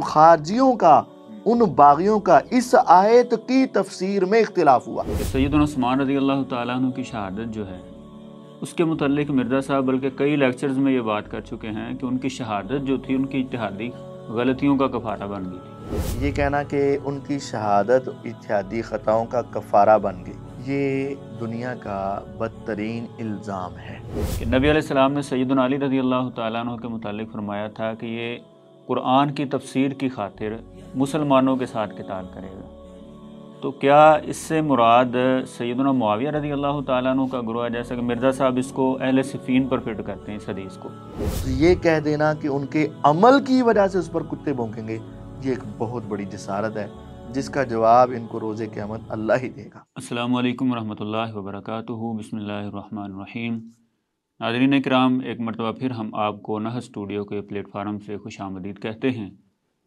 ان خارجیوں کا، ان باغیوں کا اس آیت کی تفسیر میں اختلاف ہوا۔ سیدنا عثمان رضی اللہ تعالیٰ عنہ کی شہادت جو ہے اس کے متعلق مرزا صاحب بلکہ کئی لیکچرز میں یہ بات کر چکے ہیں کہ ان کی شہادت جو تھی ان کی اجتہادی غلطیوں کا کفارہ بن گئی تھی۔ یہ کہنا کہ ان کی شہادت اجتہادی خطاؤں کا کفارہ بن گئی، یہ دنیا کا بدترین الزام ہے۔ کہ نبی علیہ السلام نے سیدنا علی رضی اللہ تعالیٰ عنہ کے متعلق فرمایا تھا کہ یہ قرآن کی تفسیر کی خاطر مسلمانوں کے ساتھ قتال کرے گا۔ تو کیا اس سے مراد سیدنا معاویہ رضی اللہ تعالیٰ عنہ کا گروہ ہے، جیسا کہ مرزا صاحب اس کو اہل صفین پر فٹ کرتے ہیں اس حدیث کو؟ یہ کہہ دینا کہ ان کے عمل کی وجہ سے اس پر کتے بھونکیں گے، یہ ایک بہت بڑی جسارت ہے جس کا جواب ان کو روز قیامت اللہ ہی دے گا۔ السلام علیکم ورحمۃ اللہ وبرکاتہ، بسم اللہ الرحمن الرحیم۔ ناظرین کرام، ایک مرتبہ پھر ہم آپ کو نہج اسٹوڈیو کے پلیٹ فارم سے خوش آمدید کہتے ہیں۔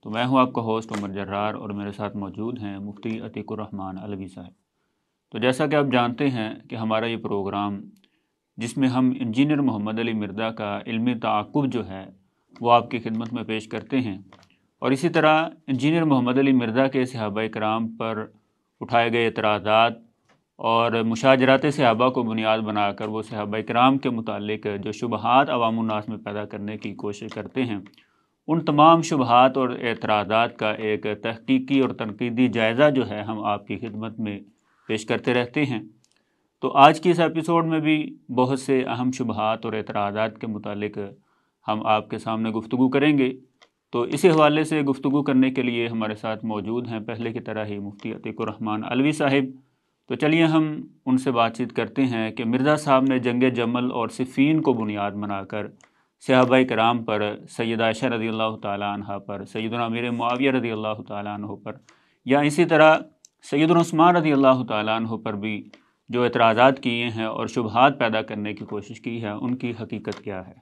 تو میں ہوں آپ کا ہوسٹ عمر جرار اور میرے ساتھ موجود ہیں مفتی عتیق الرحمن علوی صاحب۔ تو جیسا کہ آپ جانتے ہیں کہ ہمارا یہ پروگرام جس میں ہم انجینئر محمد علی مردا کا علمی تعاقب جو ہے وہ آپ کی خدمت میں پیش کرتے ہیں، اور اسی طرح انجینئر محمد علی مردا کے صحابہ کرام پر اٹھائے گئے اعتراضات اور مشاجرات صحابہ کو بنیاد بنا کر وہ صحابہ کرام کے متعلق جو شبہات عوام الناس میں پیدا کرنے کی کوشش کرتے ہیں، ان تمام شبہات اور اعتراضات کا ایک تحقیقی اور تنقیدی جائزہ جو ہے ہم آپ کی خدمت میں پیش کرتے رہتے ہیں۔ تو آج کی اس ایپیسوڈ میں بھی بہت سے اہم شبہات اور اعتراضات کے متعلق ہم آپ کے سامنے گفتگو کریں گے۔ تو اسی حوالے سے گفتگو کرنے کے لیے ہمارے ساتھ موجود ہیں پہلے کی طرح ہی مفتی عتیق الرحمن علوی صاحب۔ تو چلیے ہم ان سے بات چیت کرتے ہیں کہ مرزا صاحب نے جنگ جمل اور صفین کو بنیاد بنا کر صحابہ کرام پر، سیدہ عائشہ رضی اللہ تعالیٰ عنہ پر، سیدنا امیر معاویہ رضی اللہ تعالیٰ عنہ پر، یا اسی طرح سیدنا عثمان رضی اللہ تعالیٰ عنہ پر بھی جو اعتراضات کیے ہیں اور شبہات پیدا کرنے کی کوشش کی ہے، ان کی حقیقت کیا ہے؟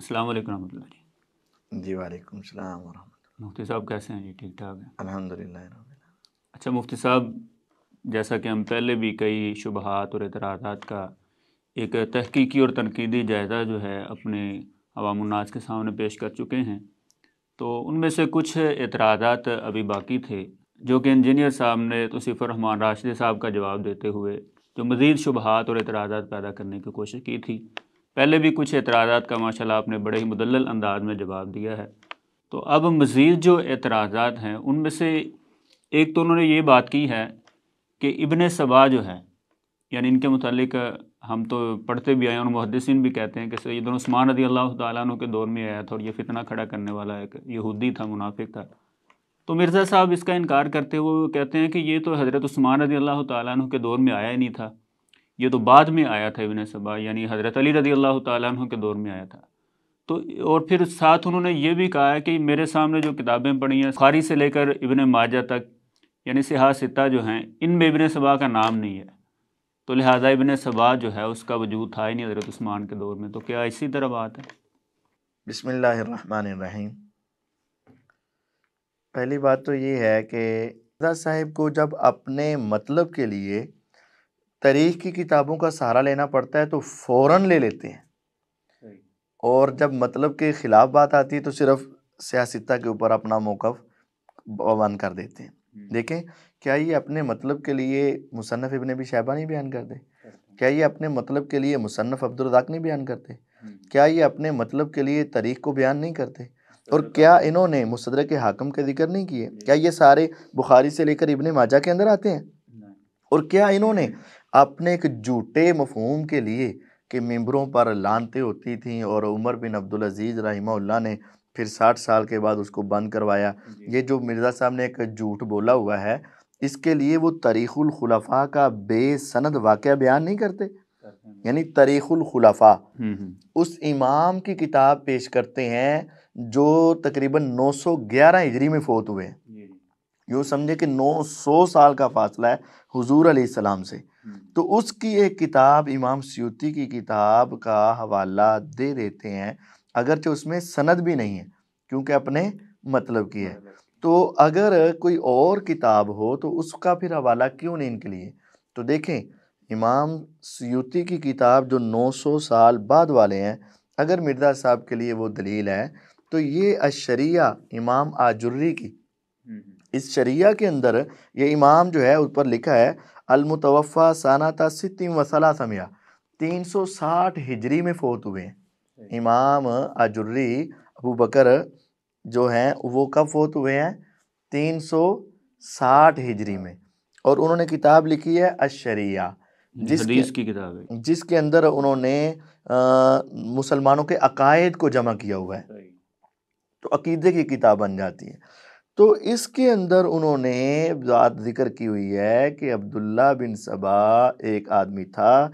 السلام علیکم ورحمۃ اللہ جی۔ جی وعلیکم السلام ورحمۃ اللہ۔ مفتی صاحب کیسے ہیں جی؟ ٹھیک ٹھاک ہیں؟ الحمدللہ رب العالمین۔ اچھا مفتی صاحب، جیسا کہ ہم پہلے بھی کئی شبہات اور اعتراضات کا ایک تحقیقی اور تنقیدی جائزہ جو ہے اپنے عوام الناس کے سامنے پیش کر چکے ہیں، تو ان میں سے کچھ اعتراضات ابھی باقی تھے جو کہ انجینئر صاحب نے توصیف الرحمن راشدی صاحب کا جواب دیتے ہوئے جو مزید شبہات اور اعتراضات پیدا کرنے کی کوشش کی تھی۔ پہلے بھی کچھ اعتراضات کا ماشاءاللہ آپ نے بڑے ہی مدلل انداز میں جواب دیا ہے۔ تو اب مزید جو اعتراضات ہیں ان میں سے ایک تو انہوں نے یہ بات کی ہے کہ ابن سبا جو ہے، یعنی ان کے متعلق ہم تو پڑھتے بھی آئے ہیں اور محدثین بھی کہتے ہیں کہ سیدنا عثمان رضی اللہ تعالیٰ عنہ کے دور میں آیا تھا اور یہ فتنہ کھڑا کرنے والا ایک یہودی تھا، منافق تھا۔ تو مرزا صاحب اس کا انکار کرتے ہوئے وہ کہتے ہیں کہ یہ تو حضرت عثمان رضی اللہ تعالیٰ عنہ کے دور میں آیا ہی نہیں تھا، یہ تو بعد میں آیا تھا ابن سبا، یعنی حضرت علی رضی اللہ تعالیٰ عنہ کے دور میں آیا تھا۔ تو اور پھر ساتھ انہوں نے یہ بھی کہا ہے کہ میرے سامنے جو کتابیں پڑھی ہیں بخاری سے لے کر ابن ماجہ تک، یعنی صحاح ستہ جو ہیں، ان میں ابن سبا کا نام نہیں ہے، تو لہٰذا ابن سبا جو ہے اس کا وجود تھا ہی نہیں حضرت عثمان کے دور میں۔ تو کیا اسی طرح بات ہے؟ بسم اللہ الرحمن الرحیم۔ پہلی بات تو یہ ہے کہ مرزا صاحب کو جب اپنے مطلب کے لیے تاریخ کی کتابوں کا سہارا لینا پڑتا ہے تو فوراً لے لیتے ہیں، اور جب مطلب کے خلاف بات آتی ہے تو صرف سیاستہ کے اوپر اپنا موقف بیان کر دیتے ہیں۔ دیکھیں، کیا یہ اپنے مطلب کے لیے مصنف ابن ابی شیبہ نہیں بیان کرتے؟ کیا یہ اپنے مطلب کے لیے مصنف عبدالرزاق نہیں بیان کرتے؟ کیا یہ اپنے مطلب کے لیے تاریخ کو بیان نہیں کرتے؟ اور کیا انہوں نے مستدرک حاکم کے ذکر نہیں کیے؟ کیا یہ سارے بخاری سے لے کر ابن ماجہ کے اندر آتے ہیں؟ اور کیا انہوں نے اپنے ایک جھوٹے مفہوم کے لیے کہ ممبروں پر لعنتیں ہوتی تھیں اور عمر بن عبدالعزیز رحمہ اللہ نے پھر 60 سال کے بعد اس کو بند کروایا، یہ جو مرزا صاحب نے ایک جھوٹ بولا ہوا ہے، اس کے لیے وہ تاریخ الخلفاء کا بے سند واقعہ بیان نہیں کرتے؟ یعنی تاریخ الخلفاء اس امام کی کتاب پیش کرتے ہیں جو تقریباً 911 ہجری میں فوت ہوئے ہیں۔ یوں سمجھے کہ 900 سال کا فاصلہ ہے حضور علیہ السلام سے، تو اس کی ایک کتاب امام سیوطی کی کتاب کا حوالہ دے دیتے ہیں، اگرچہ اس میں سند بھی نہیں ہے کیونکہ اپنے مطلب کی ہے۔ تو اگر کوئی اور کتاب ہو تو اس کا پھر حوالہ کیوں نہیں ان کے لیے؟ تو دیکھیں، امام سیوطی کی کتاب جو 900 سال بعد والے ہیں، اگر مرزا صاحب کے لیے وہ دلیل ہے تو یہ الشریعہ امام آجری کی، اس شریعہ کے اندر یہ امام جو ہے اس پر لکھا ہے المتوفا سانتا 60 360 ہجری میں فوت ہوئے ہیں۔ امام آجری ابو بکر جو ہیں وہ کب فوت ہوئے ہیں؟ 360 ہجری میں، اور انہوں نے کتاب لکھی ہے الشریعہ، حدیث کی کتاب ہے، جس کے اندر انہوں نے مسلمانوں کے عقائد کو جمع کیا ہوا ہے، تو عقیدے کی کتاب بن جاتی ہے۔ تو اس کے اندر انہوں نے ذات ذکر کی ہوئی ہے کہ عبداللہ بن سبا ایک آدمی تھا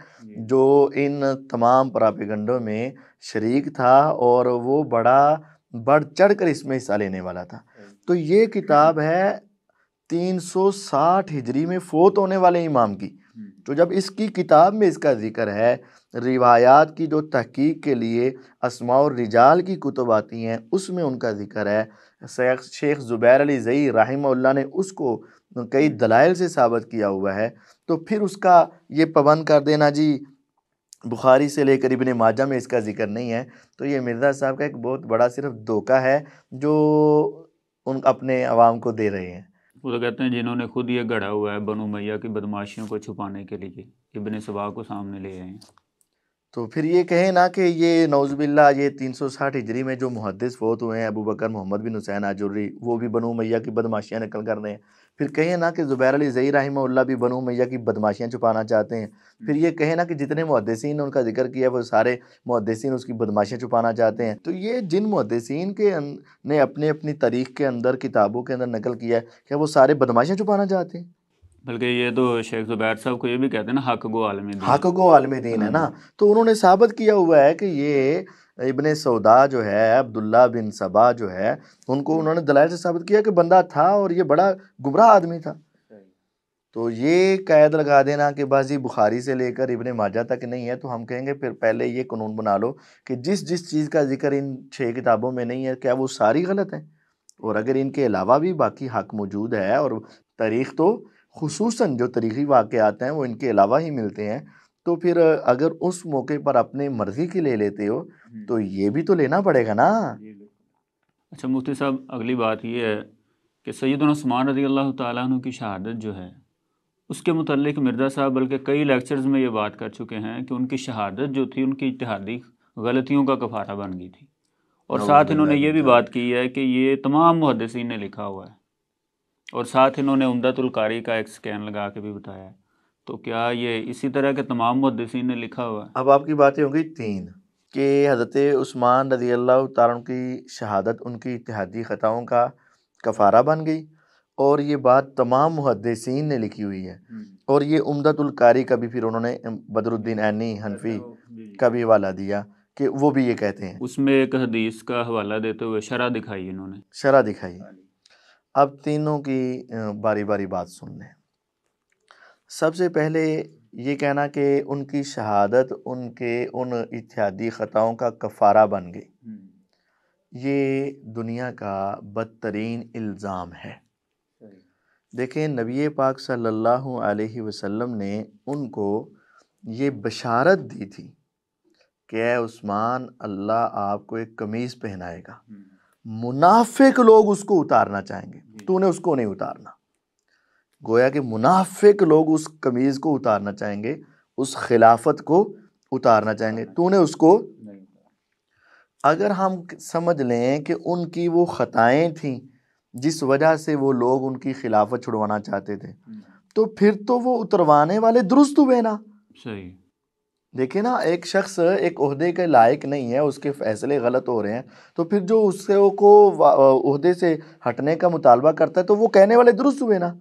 جو ان تمام پراپیگنڈوں میں شریک تھا، اور وہ بڑھ چڑھ کر اس میں حصہ لینے والا تھا۔ تو یہ کتاب ہے 360 ہجری میں فوت ہونے والے امام کی۔ تو جب اس کی کتاب میں اس کا ذکر ہے، روایات کی جو تحقیق کے لیے اسماء الرجال کی کتب آتی ہیں اس میں ان کا ذکر ہے، شیخ زبیر علی زئی رحمہ اللہ نے اس کو کئی دلائل سے ثابت کیا ہوا ہے، تو پھر اس کا یہ پابند کر دینا جی بخاری سے لے کر ابن ماجہ میں اس کا ذکر نہیں ہے، تو یہ مرزا صاحب کا ایک بہت بڑا صرف دھوکہ ہے جو ان اپنے عوام کو دے رہے ہیں۔ وہ تو کہتے ہیں جنہوں نے خود یہ گڑھا ہوا ہے بنو امیہ کی بدماشیوں کو چھپانے کے لیے ابن سبا کو سامنے لے آئے ہیں۔ تو پھر یہ کہیں نا کہ یہ نعوذ باللہ یہ 360 ہجری میں جو محدث فوت ہوئے ہیں ابو بکر محمد بن حسین آجری، وہ بھی بنو امیہ کی بدماشیاں نقل کر رہے ہیں، پھر کہیں نا کہ زبیر علی زئی رحمہ اللہ بھی بنو امیہ کی بدماشیاں چھپانا چاہتے ہیں، پھر یہ کہیں نا کہ جتنے محدثین نے ان کا ذکر کیا وہ سارے محدثین اس کی بدماشیاں چھپانا چاہتے ہیں۔ تو یہ جن محدثین نے اپنی تاریخ کے اندر کتابوں کے اندر نقل کیا ہے، کیا وہ سارے بدماشیاں چھپانا چاہتے ہیں؟ بلکہ یہ تو شیخ زبیر صاحب کو یہ بھی کہتے ہیں نا حق گو عالم دین، حق گو عالم دین ہے نا، تو انہوں نے ثابت کیا ہوا ہے کہ یہ ابن سودا جو ہے، عبداللہ بن سبا جو ہے، ان کو انہوں نے دلائل سے ثابت کیا کہ بندہ تھا اور یہ بڑا گمراہ آدمی تھا۔ تو یہ قید لگا دینا کہ بازی بخاری سے لے کر ابن ماجہ تک نہیں ہے، تو ہم کہیں گے پھر پہلے یہ قانون بنا لو کہ جس چیز کا ذکر ان 6 کتابوں میں نہیں ہے کیا وہ ساری غلط ہیں، اور اگر ان کے علاوہ بھی باقی حق موجود ہے، اور تاریخ تو خصوصاً جو تاریخی واقعات ہیں وہ ان کے علاوہ ہی ملتے ہیں، تو پھر اگر اس موقع پر اپنے مرضی کی لے لیتے ہو تو یہ بھی تو لینا پڑے گا نا۔ اچھا مفتی صاحب، اگلی بات یہ ہے کہ سیدنا عثمان رضی اللہ تعالیٰ عنہ کی شہادت جو ہے اس کے متعلق مرزا صاحب بلکہ کئی لیکچرز میں یہ بات کر چکے ہیں کہ ان کی شہادت جو تھی ان کی اجتہادی غلطیوں کا کفارہ بن گئی تھی، اور ساتھ انہوں نے یہ بھی بات کی ہے کہ یہ تمام محدثین نے لکھا ہوا ہے، اور ساتھ انہوں نے عمدۃ القاری کا ایک سکین لگا کے بھی بتایا ہے۔ تو کیا یہ اسی طرح کے تمام محدثین نے لکھا ہوا ہے؟ اب آپ کی باتیں ہوں گی 3 کہ حضرت عثمان رضی اللہ تعالیٰ عنہ کی شہادت ان کی اجتہادی خطاؤں کا کفارہ بن گئی، اور یہ بات تمام محدثین نے لکھی ہوئی ہے، اور یہ عمدۃ القاری کا بھی پھر انہوں نے بدر الدین عینی حنفی کا بھی حوالہ دیا کہ وہ بھی یہ کہتے ہیں، اس میں ایک حدیث کا حوالہ دیتے ہوئے شرح دکھائی انہوں نے، شرح دکھائی۔ اب تینوں کی باری باری بات سن لیں۔ سب سے پہلے یہ کہنا کہ ان کی شہادت ان کے ان اجتہادی خطاؤں کا کفارہ بن گئی، یہ دنیا کا بدترین الزام ہے۔ دیکھیں نبی پاک صلی اللہ علیہ وسلم نے ان کو یہ بشارت دی تھی کہ اے عثمان، اللہ آپ کو ایک قمیض پہنائے گا، منافق لوگ اس کو اتارنا چاہیں گے، تو نے اس کو نہیں اتارنا۔ گویا کہ منافق لوگ اس قمیض کو اتارنا چاہیں گے، اس خلافت کو اتارنا چاہیں گے، تو نے اس کو۔ اگر ہم سمجھ لیں کہ ان کی وہ خطائیں تھیں جس وجہ سے وہ لوگ ان کی خلافت چھڑوانا چاہتے تھے، تو پھر تو وہ اتروانے والے درست ہوئے نا۔ صحیح۔ دیکھیں نا، ایک شخص ایک عہدے کے لائق نہیں ہے، اس کے فیصلے غلط ہو رہے ہیں، تو پھر جو اس کو عہدے سے ہٹنے کا مطالبہ کرتا ہے تو وہ کہنے والے درست ہوئے نا۔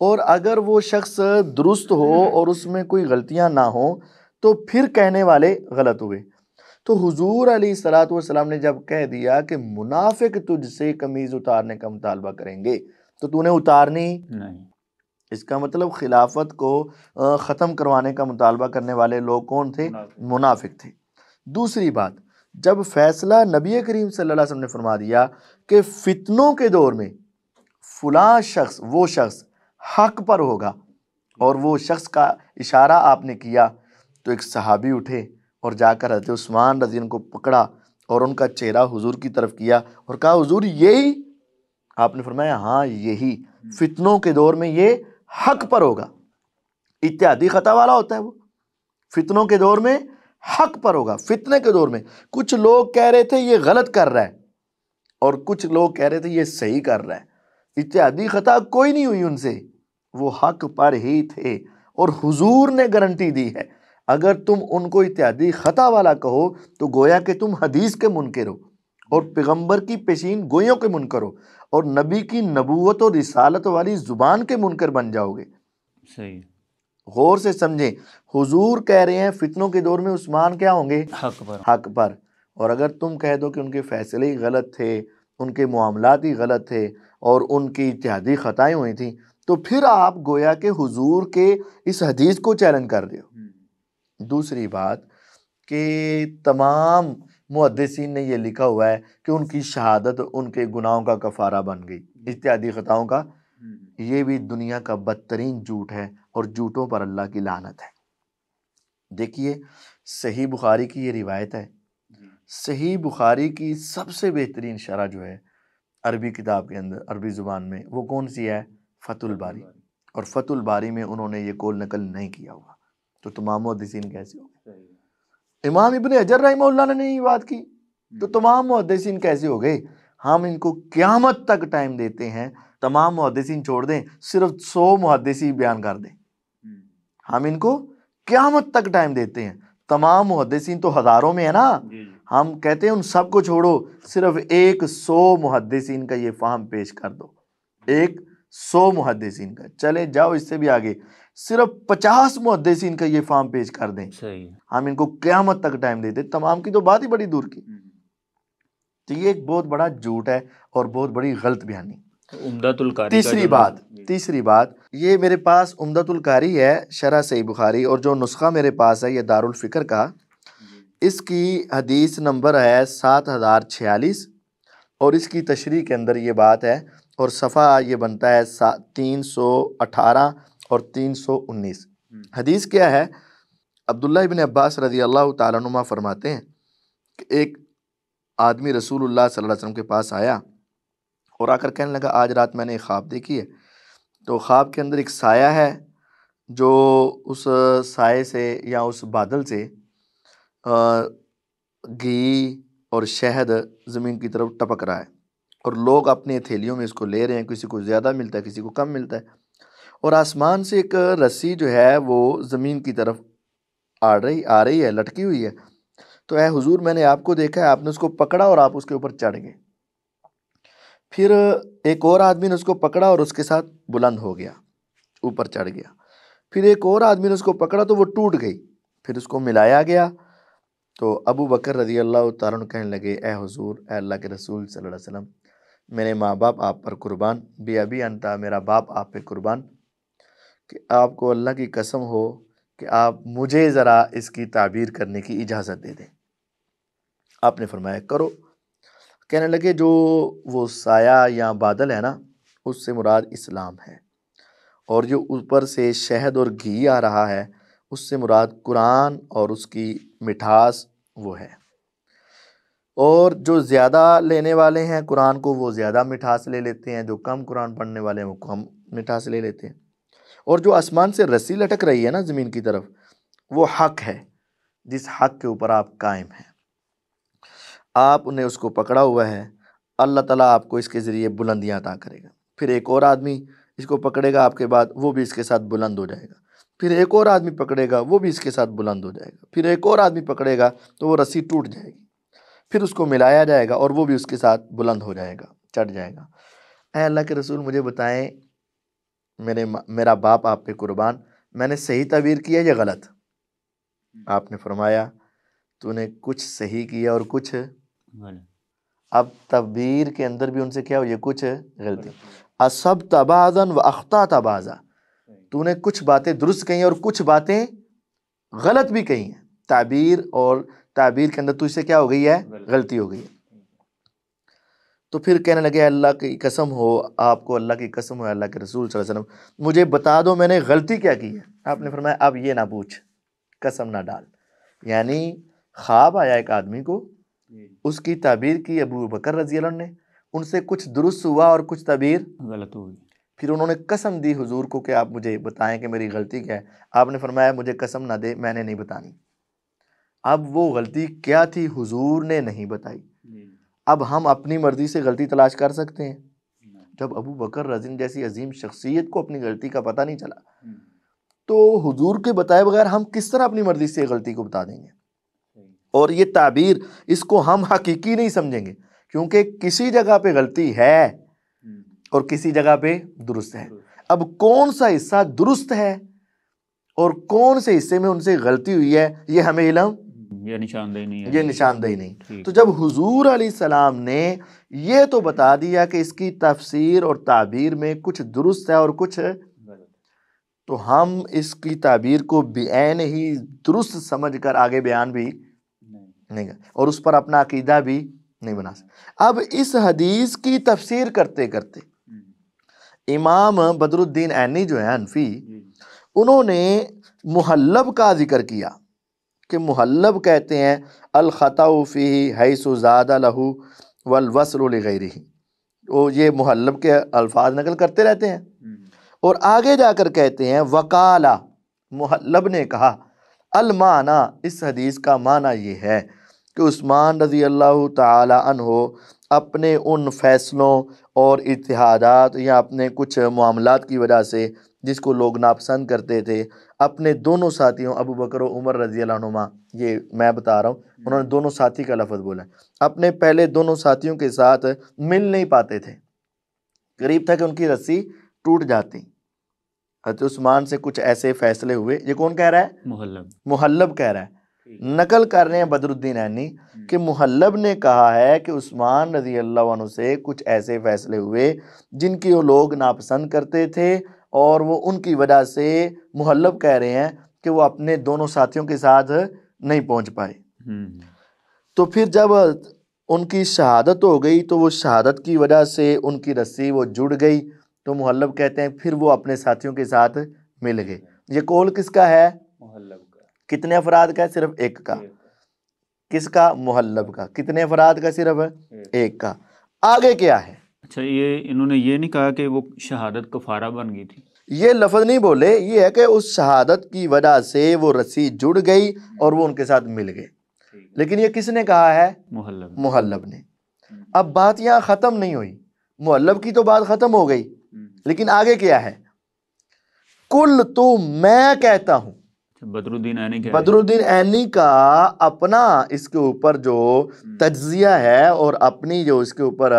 اور اگر وہ شخص درست ہو اور اس میں کوئی غلطیاں نہ ہوں تو پھر کہنے والے غلط ہوئے۔ تو حضور علیہ الصلوۃ والسلام نے جب کہہ دیا کہ منافق تجھ سے قمیض اتارنے کا مطالبہ کریں گے تو تو نے اتارنی نہیں، اس کا مطلب خلافت کو ختم کروانے کا مطالبہ کرنے والے لوگ کون تھے؟ منافق تھے۔ دوسری بات، جب فیصلہ نبی کریم صلی اللہ علیہ وسلم نے فرما دیا کہ فتنوں کے دور میں فلاں شخص، وہ شخص حق پر ہوگا، اور وہ شخص کا اشارہ آپ نے کیا، تو ایک صحابی اٹھے اور جا کر حضرت عثمان رضی اللہ عنہ کو پکڑا اور ان کا چہرہ حضور کی طرف کیا اور کہا حضور یہی؟ آپ نے فرمایا ہاں یہی، فتنوں کے دور میں یہ حق پر ہوگا۔ اتحادی خطا والا ہوتا ہے وہ، فتنوں کے دور میں حق پر ہوگا۔ فتنے کے دور میں کچھ لوگ کہہ رہے تھے یہ غلط کر رہا ہے اور کچھ لوگ کہہ رہے تھے یہ صحیح کر رہا ہے، اتحادی خطا کوئی نہیں ہوئی ان سے، وہ حق پر ہی تھے۔ اور حضور نے گارنٹی دی ہے اگر تم ان کو اتحادی خطا والا کہو تو گویا کہ تم حدیث کے منکر ہو اور پیغمبر کی پیشین گوئیوں کے منکر ہو اور نبی کی نبوت اور رسالت والی زبان کے منکر بن جاؤ گے۔ صحیح، غور سے سمجھیں، حضور کہہ رہے ہیں فتنوں کے دور میں عثمان کیا ہوں گے؟ حق پر۔ اور اگر تم کہہ دو کہ ان کے فیصلے ہی غلط تھے، ان کے معاملات ہی غلط تھے اور ان کی اتحادی خطائیں ہوئی تھیں، تو پھر آپ گویا کہ حضور کے اس حدیث کو چیلنج کر رہے ہو۔ دوسری بات کہ تمام محدثین نے یہ لکھا ہوا ہے کہ ان کی شہادت ان کے گناہوں کا کفارہ بن گئی، اتحادی خطاؤں کا۔ یہ بھی دنیا کا بدترین جھوٹ ہے اور جھوٹوں پر اللہ کی لعنت ہے۔ دیکھیے صحیح بخاری کی یہ روایت ہے، صحیح بخاری کی سب سے بہترین شرح جو ہے عربی کتاب کے اندر، عربی زبان میں، وہ کون سی ہے؟ فتح الباری۔ اور فتح الباری میں انہوں نے یہ قول نقل نہیں کیا ہوا، تو تمام محدثین کیسے ہو گئے؟ امام ابن حجر رحمہ اللہ نے یہ بات کی تو تمام محدثین کیسے ہو گئے؟ ہم ان کو قیامت تک ٹائم دیتے ہیں، تمام محدثین چھوڑ دیں، صرف 100 محدثین بیان کر دیں، ہم ان کو قیامت تک ٹائم دیتے ہیں۔ تمام محدثین تو ہزاروں میں ہے نا، ہم کہتے ہیں ان سب کو چھوڑو، صرف 100 محدثین کا یہ فہم پیش کر دو، 100 محدثین کا، چلے جاؤ اس سے بھی آگے، صرف 50 محدثین کا یہ فہم پیش کر دیں، ہم ان کو قیامت تک ٹائم دیتے۔ تمام کی تو بات ہی بڑی دور کی۔ تو یہ ایک بہت بڑا جھوٹ ہے اور بہت بڑی غلط بیانی۔ عمدۃ القاری تیسری بات یہ میرے پاس عمدۃ القاری ہے شرح صحیح بخاری، اور جو نسخہ میرے پاس ہے یہ دارالفکر کا، اس کی حدیث نمبر ہے 7046 اور اس کی تشریح کے اندر یہ بات ہے، اور صفحہ یہ بنتا ہے 318 اور 319۔ حدیث کیا ہے؟ عبداللہ ابن عباس رضی اللہ تعالیٰ عنہما فرماتے ہیں کہ ایک آدمی رسول اللہ صلی اللہ علیہ وسلم کے پاس آیا اور آ کر کہنے لگا آج رات میں نے ایک خواب دیکھی ہے، تو خواب کے اندر ایک سایہ ہے جو اس سائے سے یا اس بادل سے گھی اور شہد زمین کی طرف ٹپک رہا ہے، اور لوگ اپنی تھیلیوں میں اس کو لے رہے ہیں، کسی کو زیادہ ملتا ہے کسی کو کم ملتا ہے، اور آسمان سے ایک رسی جو ہے وہ زمین کی طرف آ رہی ہے، لٹکی ہوئی ہے۔ تو اے حضور میں نے آپ کو دیکھا ہے، آپ نے اس کو پکڑا اور آپ اس کے اوپر چڑھ گئے۔ پھر ایک اور آدمی نے اس کو پکڑا اور اس کے ساتھ بلند ہو گیا، اوپر چڑھ گیا۔ پھر ایک اور آدمی نے اس کو پکڑا تو وہ ٹوٹ گئی، پھر اس کو ملایا گیا۔ تو ابو بکر رضی اللہ تعالیٰ عنہ کہنے لگے اے حضور، اے اللہ کے رسول صلی اللہ علیہ وسلم، میرے ماں باپ آپ پر قربان، بی ابی انتا، میرا باپ آپ پہ قربان، کہ آپ کو اللہ کی قسم ہو کہ آپ مجھے ذرا اس کی تعبیر کرنے کی اجازت دے دیں۔ آپ نے فرمایا کرو۔ کہنے لگے جو وہ سایہ یا بادل ہے نا، اس سے مراد اسلام ہے، اور جو اوپر سے شہد اور گھی آ رہا ہے اس سے مراد قرآن اور اس کی مٹھاس وہ ہے، اور جو زیادہ لینے والے ہیں قرآن کو وہ زیادہ مٹھاس لے لیتے ہیں، جو کم قرآن پڑھنے والے ہیں وہ کم مٹھاس لے لیتے ہیں، اور جو آسمان سے رسی لٹک رہی ہے نا زمین کی طرف، وہ حق ہے جس حق کے اوپر آپ قائم ہیں، آپ نے اس کو پکڑا ہوا ہے، اللہ تعالیٰ آپ کو اس کے ذریعے بلندیاں عطا کرے گا۔ پھر ایک اور آدمی اس کو پکڑے گا آپ کے بعد، وہ بھی اس کے ساتھ بلند ہو جائے گا۔ پھر ایک اور آدمی پکڑے گا، وہ بھی اس کے ساتھ بلند ہو جائے گا۔ پھر ایک اور آدمی پکڑے گا تو وہ رسی ٹوٹ جائے گی، پھر اس کو ملایا جائے گا اور وہ بھی اس کے ساتھ بلند ہو جائے گا، چڑھ جائے گا۔ اے اللہ کے رسول مجھے بتائیں، میرا باپ آپ پہ قربان، میں نے صحیح تعبیر کیا یا غلط؟ آپ نے فرمایا تو نے کچھ صحیح کیا اور کچھ اب تعبیر کے اندر بھی ان سے کیا ہو، یہ کچھ غلطی، اصبت بعضا واخطأت بعضا، تو نے کچھ باتیں درست کہی اور کچھ باتیں غلط بھی کہی ہیں، تعبیر اور تعبیر کے اندر تجھ سے کیا ہو گئی ہے، غلطی ہو گئی ہے۔ تو پھر کہنے لگے اللہ کی قسم ہو، آپ کو اللہ کی قسم ہو اللہ کے رسول صلی اللہ علیہ وسلم، مجھے بتا دو میں نے غلطی کیا کی ہے۔ آپ نے فرمایا اب یہ نہ پوچھ، قسم نہ ڈال۔ یعنی خواب آیا ایک آدمی کو اس کی تعبیر کی ابو بکر رضی اللہ عنہ نے، ان سے کچھ درست ہوا اور کچھ تعبیر غلط ہوئی۔ پھر انہوں نے قسم دی حضور کو کہ آپ مجھے بتائیں کہ میری غلطی کیا ہے۔ آپ نے فرمایا مجھے قسم نہ دے، میں نے نہیں بتانی۔ اب وہ غلطی کیا تھی حضور نے نہیں بتائی۔ اب ہم اپنی مرضی سے غلطی تلاش کر سکتے ہیں؟ جب ابو بکر رضی اللہ جیسی عظیم شخصیت کو اپنی غلطی کا پتہ نہیں چلا تو حضور کے بتائے بغیر ہم کس طرح اپنی مرضی سے غلطی کو بتا دیں گے؟ اور یہ تعبیر اس کو ہم حقیقی نہیں سمجھیں گے، کیونکہ کسی جگہ پہ غلطی ہے اور کسی جگہ پہ درست ہے۔ اب کون سا حصہ درست ہے اور کون سے حصے میں ان سے غلطی ہوئی ہے، یہ ہمیں علم، یہ نشاندہی نہیں ہے، یہ نشاندہی نہیں۔ تو جب حضور علیہ السلام نے یہ تو بتا دیا کہ اس کی تفسیر اور تعبیر میں کچھ درست ہے اور کچھ، تو ہم اس کی تعبیر کو بعین ہی درست سمجھ کر آگے بیان بھی نہیں اور اس پر اپنا عقیدہ بھی نہیں بنا سکتے۔ اب اس حدیث کی تفسیر کرتے کرتے امام بدر الدین عینی جو ہے حنفی، انہوں نے محلب کا ذکر کیا کہ محلب کہتے ہیں الخطأ فیہ حیث زاد لہ والوصل لغیرہ، وہ یہ محلب کے الفاظ نقل کرتے رہتے ہیں اور آگے جا کر کہتے ہیں وقالا، محلب نے کہا المعنی، اس حدیث کا معنی یہ ہے کہ عثمان رضی اللہ تعالی عنہ اپنے ان فیصلوں اور اتحادات یا اپنے کچھ معاملات کی وجہ سے جس کو لوگ ناپسند کرتے تھے، اپنے دونوں ساتھیوں ابو بکر و عمر رضی اللہ عنہما، یہ میں بتا رہا ہوں، انہوں نے دونوں ساتھی کا لفظ بولا، اپنے پہلے دونوں ساتھیوں کے ساتھ مل نہیں پاتے تھے، قریب تھا کہ ان کی رسی ٹوٹ جاتی۔ حضرت عثمان سے کچھ ایسے فیصلے ہوئے، یہ کون کہہ رہا ہے؟ محلب کہہ رہا ہے، نقل کر رہے ہیں بدر الدین عینی کہ محلب نے کہا ہے کہ عثمان رضی اللہ عنہ سے کچھ ایسے فیصلے ہوئے جن کی وہ لوگ ناپسند کرتے تھے اور وہ ان کی وجہ سے، محلب کہہ رہے ہیں کہ وہ اپنے دونوں ساتھیوں کے ساتھ نہیں پہنچ پائے۔ تو پھر جب ان کی شہادت ہو گئی تو وہ شہادت کی وجہ سے ان کی رسی وہ جڑ گئی، تو محلب کہتے ہیں پھر وہ اپنے ساتھیوں کے ساتھ مل گئے۔ یہ قول کس کا ہے؟ محلب کا۔ کتنے افراد کا ہے؟ صرف ایک کا۔ کس کا؟ محلب کا۔ کتنے افراد کا؟ صرف ایک کا۔ آگے کیا ہے؟ اچھا، یہ انہوں نے یہ نہیں کہا کہ وہ شہادت کفارہ بن گئی تھی؟ یہ لفظ نہیں بولے، یہ ہے کہ اس شہادت کی وجہ سے وہ رسی جڑ گئی اور وہ ان کے ساتھ مل گئے، لیکن یہ کس نے کہا ہے؟ محلب نے۔ اب بات یہاں ختم نہیں ہوئی، محلب کی تو بات ختم ہو گئی، لیکن آگے کیا ہے؟ کل تو میں کہتا ہوں، بدر الدین عینی بدر الدین عینی کا اپنا اس کے اوپر جو تجزیہ ہے اور اپنی جو اس کے اوپر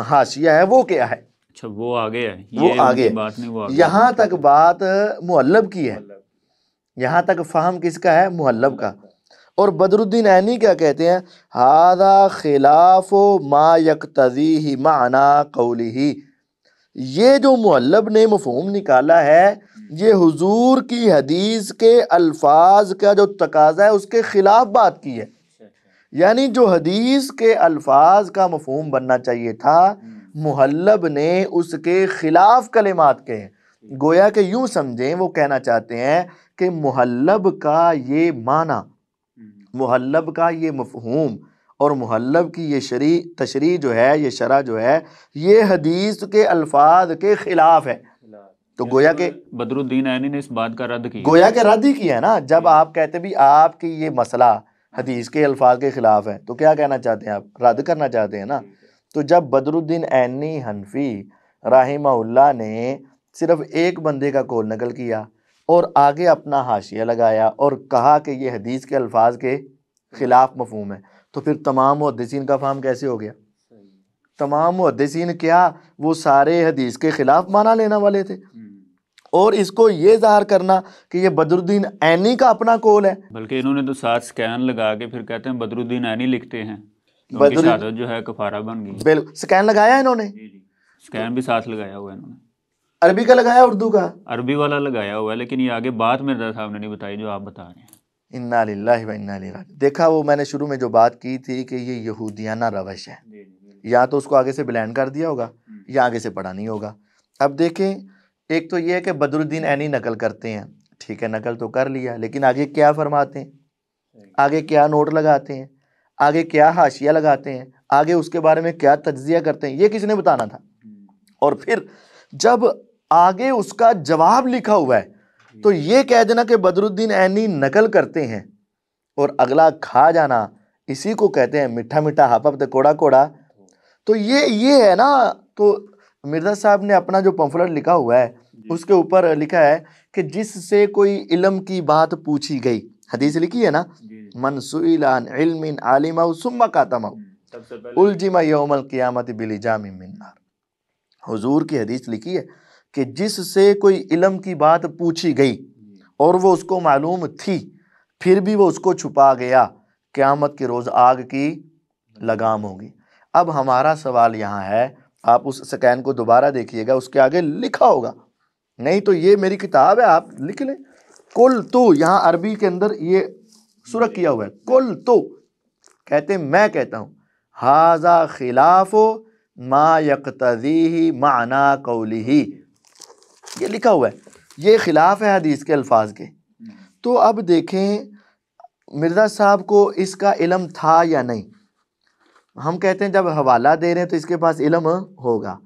حاشیہ ہے وہ کیا ہے؟ اچھا، وہ آگے ہے، وہ آگے، بات نہیں، وہ یہاں تک بات محلب کی ہے، یہاں تک فہم کس کا ہے؟ محلب کا۔ اور بدر الدین عینی کیا کہتے ہیں؟ ھذا خلاف ما یقتضیہ معنی قولہ، یہ جو محلب نے مفہوم نکالا ہے یہ حضور کی حدیث کے الفاظ کا جو تقاضا ہے اس کے خلاف بات کی ہے، یعنی جو حدیث کے الفاظ کا مفہوم بننا چاہیے تھا محلب نے اس کے خلاف کلمات کہے ہیں۔ گویا کہ یوں سمجھیں، وہ کہنا چاہتے ہیں کہ محلب کا یہ معنی، محلب کا یہ مفہوم اور محلب کی یہ تشریح جو ہے، یہ شرح جو ہے، یہ حدیث کے الفاظ کے خلاف ہے۔ تو گویا کہ بدر الدین عینی نے اس بات کا رد کیا، گویا کہ رد ہی کیا ہے نا۔ جب آپ کہتے بھی آپ کی یہ مسئلہ حدیث کے الفاظ کے خلاف ہے تو کیا کہنا چاہتے ہیں آپ؟ رد کرنا چاہتے ہیں نا۔ تو جب بدر الدین عینی حنفی رحمہ اللہ نے صرف ایک بندے کا قول نقل کیا اور آگے اپنا حاشیہ لگایا اور کہا کہ یہ حدیث کے الفاظ کے خلاف مفہوم ہے، تو پھر تمام محدثین کا فہم کیسے ہو گیا؟ تمام محدثین کیا وہ سارے حدیث کے خلاف معنی لینا والے تھے؟ اور اس کو یہ ظاہر کرنا کہ یہ بدر الدین عینی کا اپنا قول ہے، بلکہ انہوں نے تو ساتھ سکین لگا کے پھر کہتے ہیں بدر الدین عینی لکھتے ہیں، ان کی شہادت جو ہے کفارہ بن گئی۔ بالکل، سکین لگایا انہوں نے، سکین بھی ساتھ لگایا ہوا ہے انہوں نے، عربی کا لگایا اردو کا؟ عربی والا لگایا ہوا ہے، لیکن یہ آگے بات مرزا صاحب نے نہیں بتائی جو آپ بتا رہے ہیں۔ انا للہ و انا الیہ راجعون۔ دیکھا وہ میں نے شروع میں جو بات کی تھی کہ یہ یہودیانہ روش ہے، یا تو اس کو آگے سے بلینڈ کر دیا ہوگا یا آگے سے پڑھا نہیں ہوگا۔ اب دیکھیں، ایک تو یہ ہے کہ بدر الدین عینی نقل کرتے ہیں، ٹھیک ہے نقل تو کر لیا، لیکن آگے کیا فرماتے ہیں، آگے کیا نوٹ لگاتے ہیں؟ آگے کیا حاشیہ لگاتے ہیں، آگے اس کے بارے میں کیا تجزیہ کرتے ہیں، یہ کس نے بتانا تھا؟ اور پھر جب آگے اس کا جواب لکھا ہوا ہے تو یہ کہہ دینا کہ بدر الدین عینی نقل کرتے ہیں اور اگلا کھا جانا، اسی کو کہتے ہیں میٹھا میٹھا ہپ ہپ کوڑا کوڑا. تو یہ ہے نا. تو مرزا صاحب نے اپنا جو پمفلٹ لکھا ہوا ہے اس کے اوپر لکھا ہے کہ جس سے کوئی علم کی بات پوچھی گئی، حدیث لکھی ہے نا، من سئل عن علم علمہ ثم کتمہ الجم یوم القیامت بلجام من نار. حضور کی حدیث لکھی ہے کہ جس سے کوئی علم کی بات پوچھی گئی اور وہ اس کو معلوم تھی پھر بھی وہ اس کو چھپا گیا، قیامت کے روز آگ کی لگام ہوگی. اب ہمارا سوال یہاں ہے، آپ اس سکین کو دوبارہ دیکھیے گا، اس کے آگے لکھا ہوگا، نہیں تو یہ میری کتاب ہے آپ لکھ لیں. کل تو یہاں عربی کے اندر یہ سرخ کیا ہوا ہے، کل تو کہتے ہیں میں کہتا ہوں، ھذا خلاف ما یقتضیہ معنی قولہ، یہ لکھا ہوا ہے، یہ خلاف ہے حدیث کے الفاظ کے. تو اب دیکھیں مرزا صاحب کو اس کا علم تھا یا نہیں. ہم کہتے ہیں جب حوالہ دے رہے ہیں تو اس کے پاس علم ہوگا.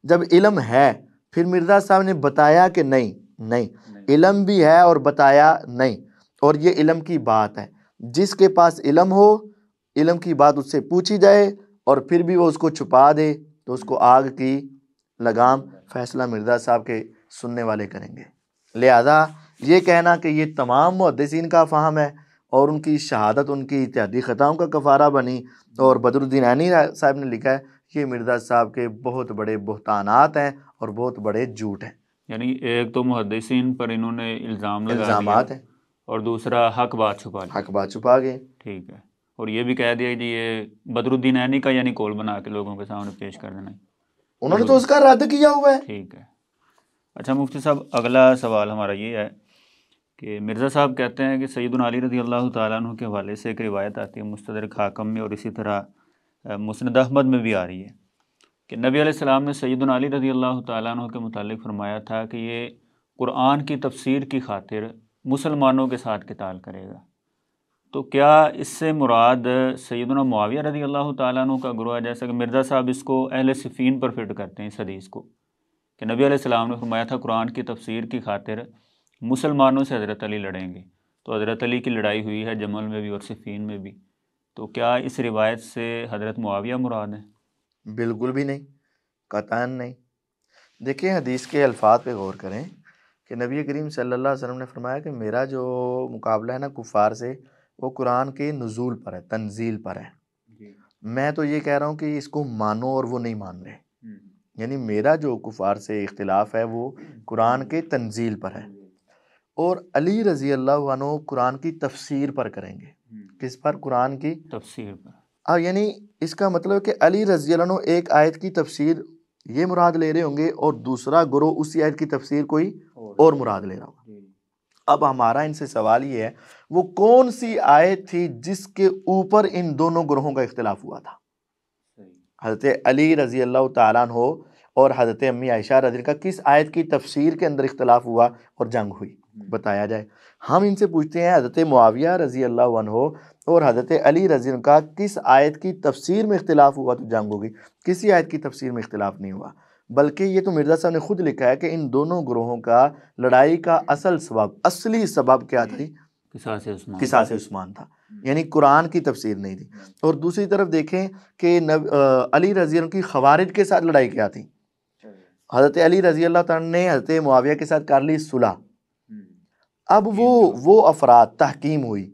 جب علم ہے پھر مرزا صاحب نے بتایا کہ نہیں علم بھی ہے اور بتایا نہیں. اور یہ علم کی بات ہے، جس کے پاس علم ہو، علم کی بات اس سے پوچھی جائے اور پھر بھی وہ اس کو چھپا دے تو اس کو آگ کی لگام. فیصلہ مرزا صاحب کے سننے والے کریں گے. لہذا یہ کہنا کہ یہ تمام محدثین کا فہم ہے اور ان کی شہادت ان کی اتحادی خطاؤں کا کفارہ بنی اور بدر الدین عینی صاحب نے لکھا ہے، یہ مرزا صاحب کے بہت بڑے بہتانات ہیں اور بہت بڑے جھوٹ ہیں. یعنی ایک تو محدثین پر انہوں نے الزامات ہیں اور دوسرا حق بات چھپا گئے. ٹھیک ہے. اور یہ بھی کہہ دیا کہ یہ بدر الدین عینی کا یعنی کول بنا کے لوگوں کے سامنے پیش کر دینا. انہوں نے تو اس کا رد کیا ہوا ہے. ٹھیک ہے. اچھا مفتی صاحب، اگلا سوال ہمارا یہ ہے کہ مرزا صاحب کہتے ہیں کہ سیدنا علی رضی اللہ تعالیٰ عنہ کے حوالے سے ایک روایت آتی ہے مستدرک حاکم میں اور اسی طرح مسند احمد میں بھی آ رہی ہے کہ نبی علیہ السلام نے سیدنا علی رضی اللہ تعالیٰ عنہ کے متعلق فرمایا تھا کہ یہ قرآن کی تفسیر کی خاطر مسلمانوں کے ساتھ قتال کرے گا. تو کیا اس سے مراد سیدنا معاویہ رضی اللہ تعالیٰ عنہ کا گروہ ہے، جیسا کہ مرزا صاحب اس کو اہل صفین پر فٹ کرتے ہیں اس حدیث کو کہ نبی علیہ السلام نے فرمایا تھا قرآن کی تفسیر کی خاطر مسلمانوں سے حضرت علی لڑیں گے. تو حضرت علی کی لڑائی ہوئی ہے جمل میں بھی اور صفین میں بھی. تو کیا اس روایت سے حضرت معاویہ مراد ہیں؟ بالکل بھی نہیں، قطعاً نہیں. دیکھیں حدیث کے الفاظ پہ غور کریں کہ نبی کریم صلی اللہ علیہ وسلم نے فرمایا کہ میرا جو مقابلہ ہے نا کفار سے وہ قرآن کے نزول پر ہے، تنزیل پر ہے. میں تو یہ کہہ رہا ہوں کہ اس کو مانو اور وہ نہیں مان رہے. یعنی میرا جو کفار سے اختلاف ہے وہ قرآن کے تنزیل پر ہے اور علی رضی اللہ عنہ قرآن کی تفسیر پر کریں گے. کس پر؟ قرآن کی تفسیر پر. یعنی اس کا مطلب کہ علی رضی اللہ عنہ ایک آیت کی تفسیر یہ مراد لے رہے ہوں گے اور دوسرا گروہ اسی آیت کی تفسیر کوئی اور مراد لے رہا ہوگا. اب ہمارا ان سے سوال یہ ہے وہ کون سی آیت تھی جس کے اوپر ان دونوں گروہوں کا اختلاف ہوا تھا؟ حضرت علی رضی اللہ تعالیٰ عنہ اور حضرت امی عائشہ رضی اللہ کا کس آیت کی تفسیر کے اندر اختلاف ہوا اور جنگ ہوئی؟ بتایا جائے. ہم ان سے پوچھتے ہیں حضرت معاویہ رضی اللہ عنہ اور حضرت علی رضی اللہ کا کس آیت کی تفسیر میں اختلاف ہوا تو جنگ ہوگی؟ کسی آیت کی تفسیر میں اختلاف نہیں ہوا، بلکہ یہ تو مرزا صاحب نے خود لکھا ہے کہ ان دونوں گروہوں کا لڑائی کا اصلی سبب کیا تھی؟ قصاص عثمان تھا. یعنی قرآن کی تفسیر نہیں تھی. اور دوسری طرف دیکھیں کہ علی رضی اللہ کی خوارج کے ساتھ لڑائی کیا تھی؟ حضرت علی رضی اللہ تعالیٰ نے حضرت معاویہ کے ساتھ کر لی صلح. اب وہ افراد تحکیم ہوئی،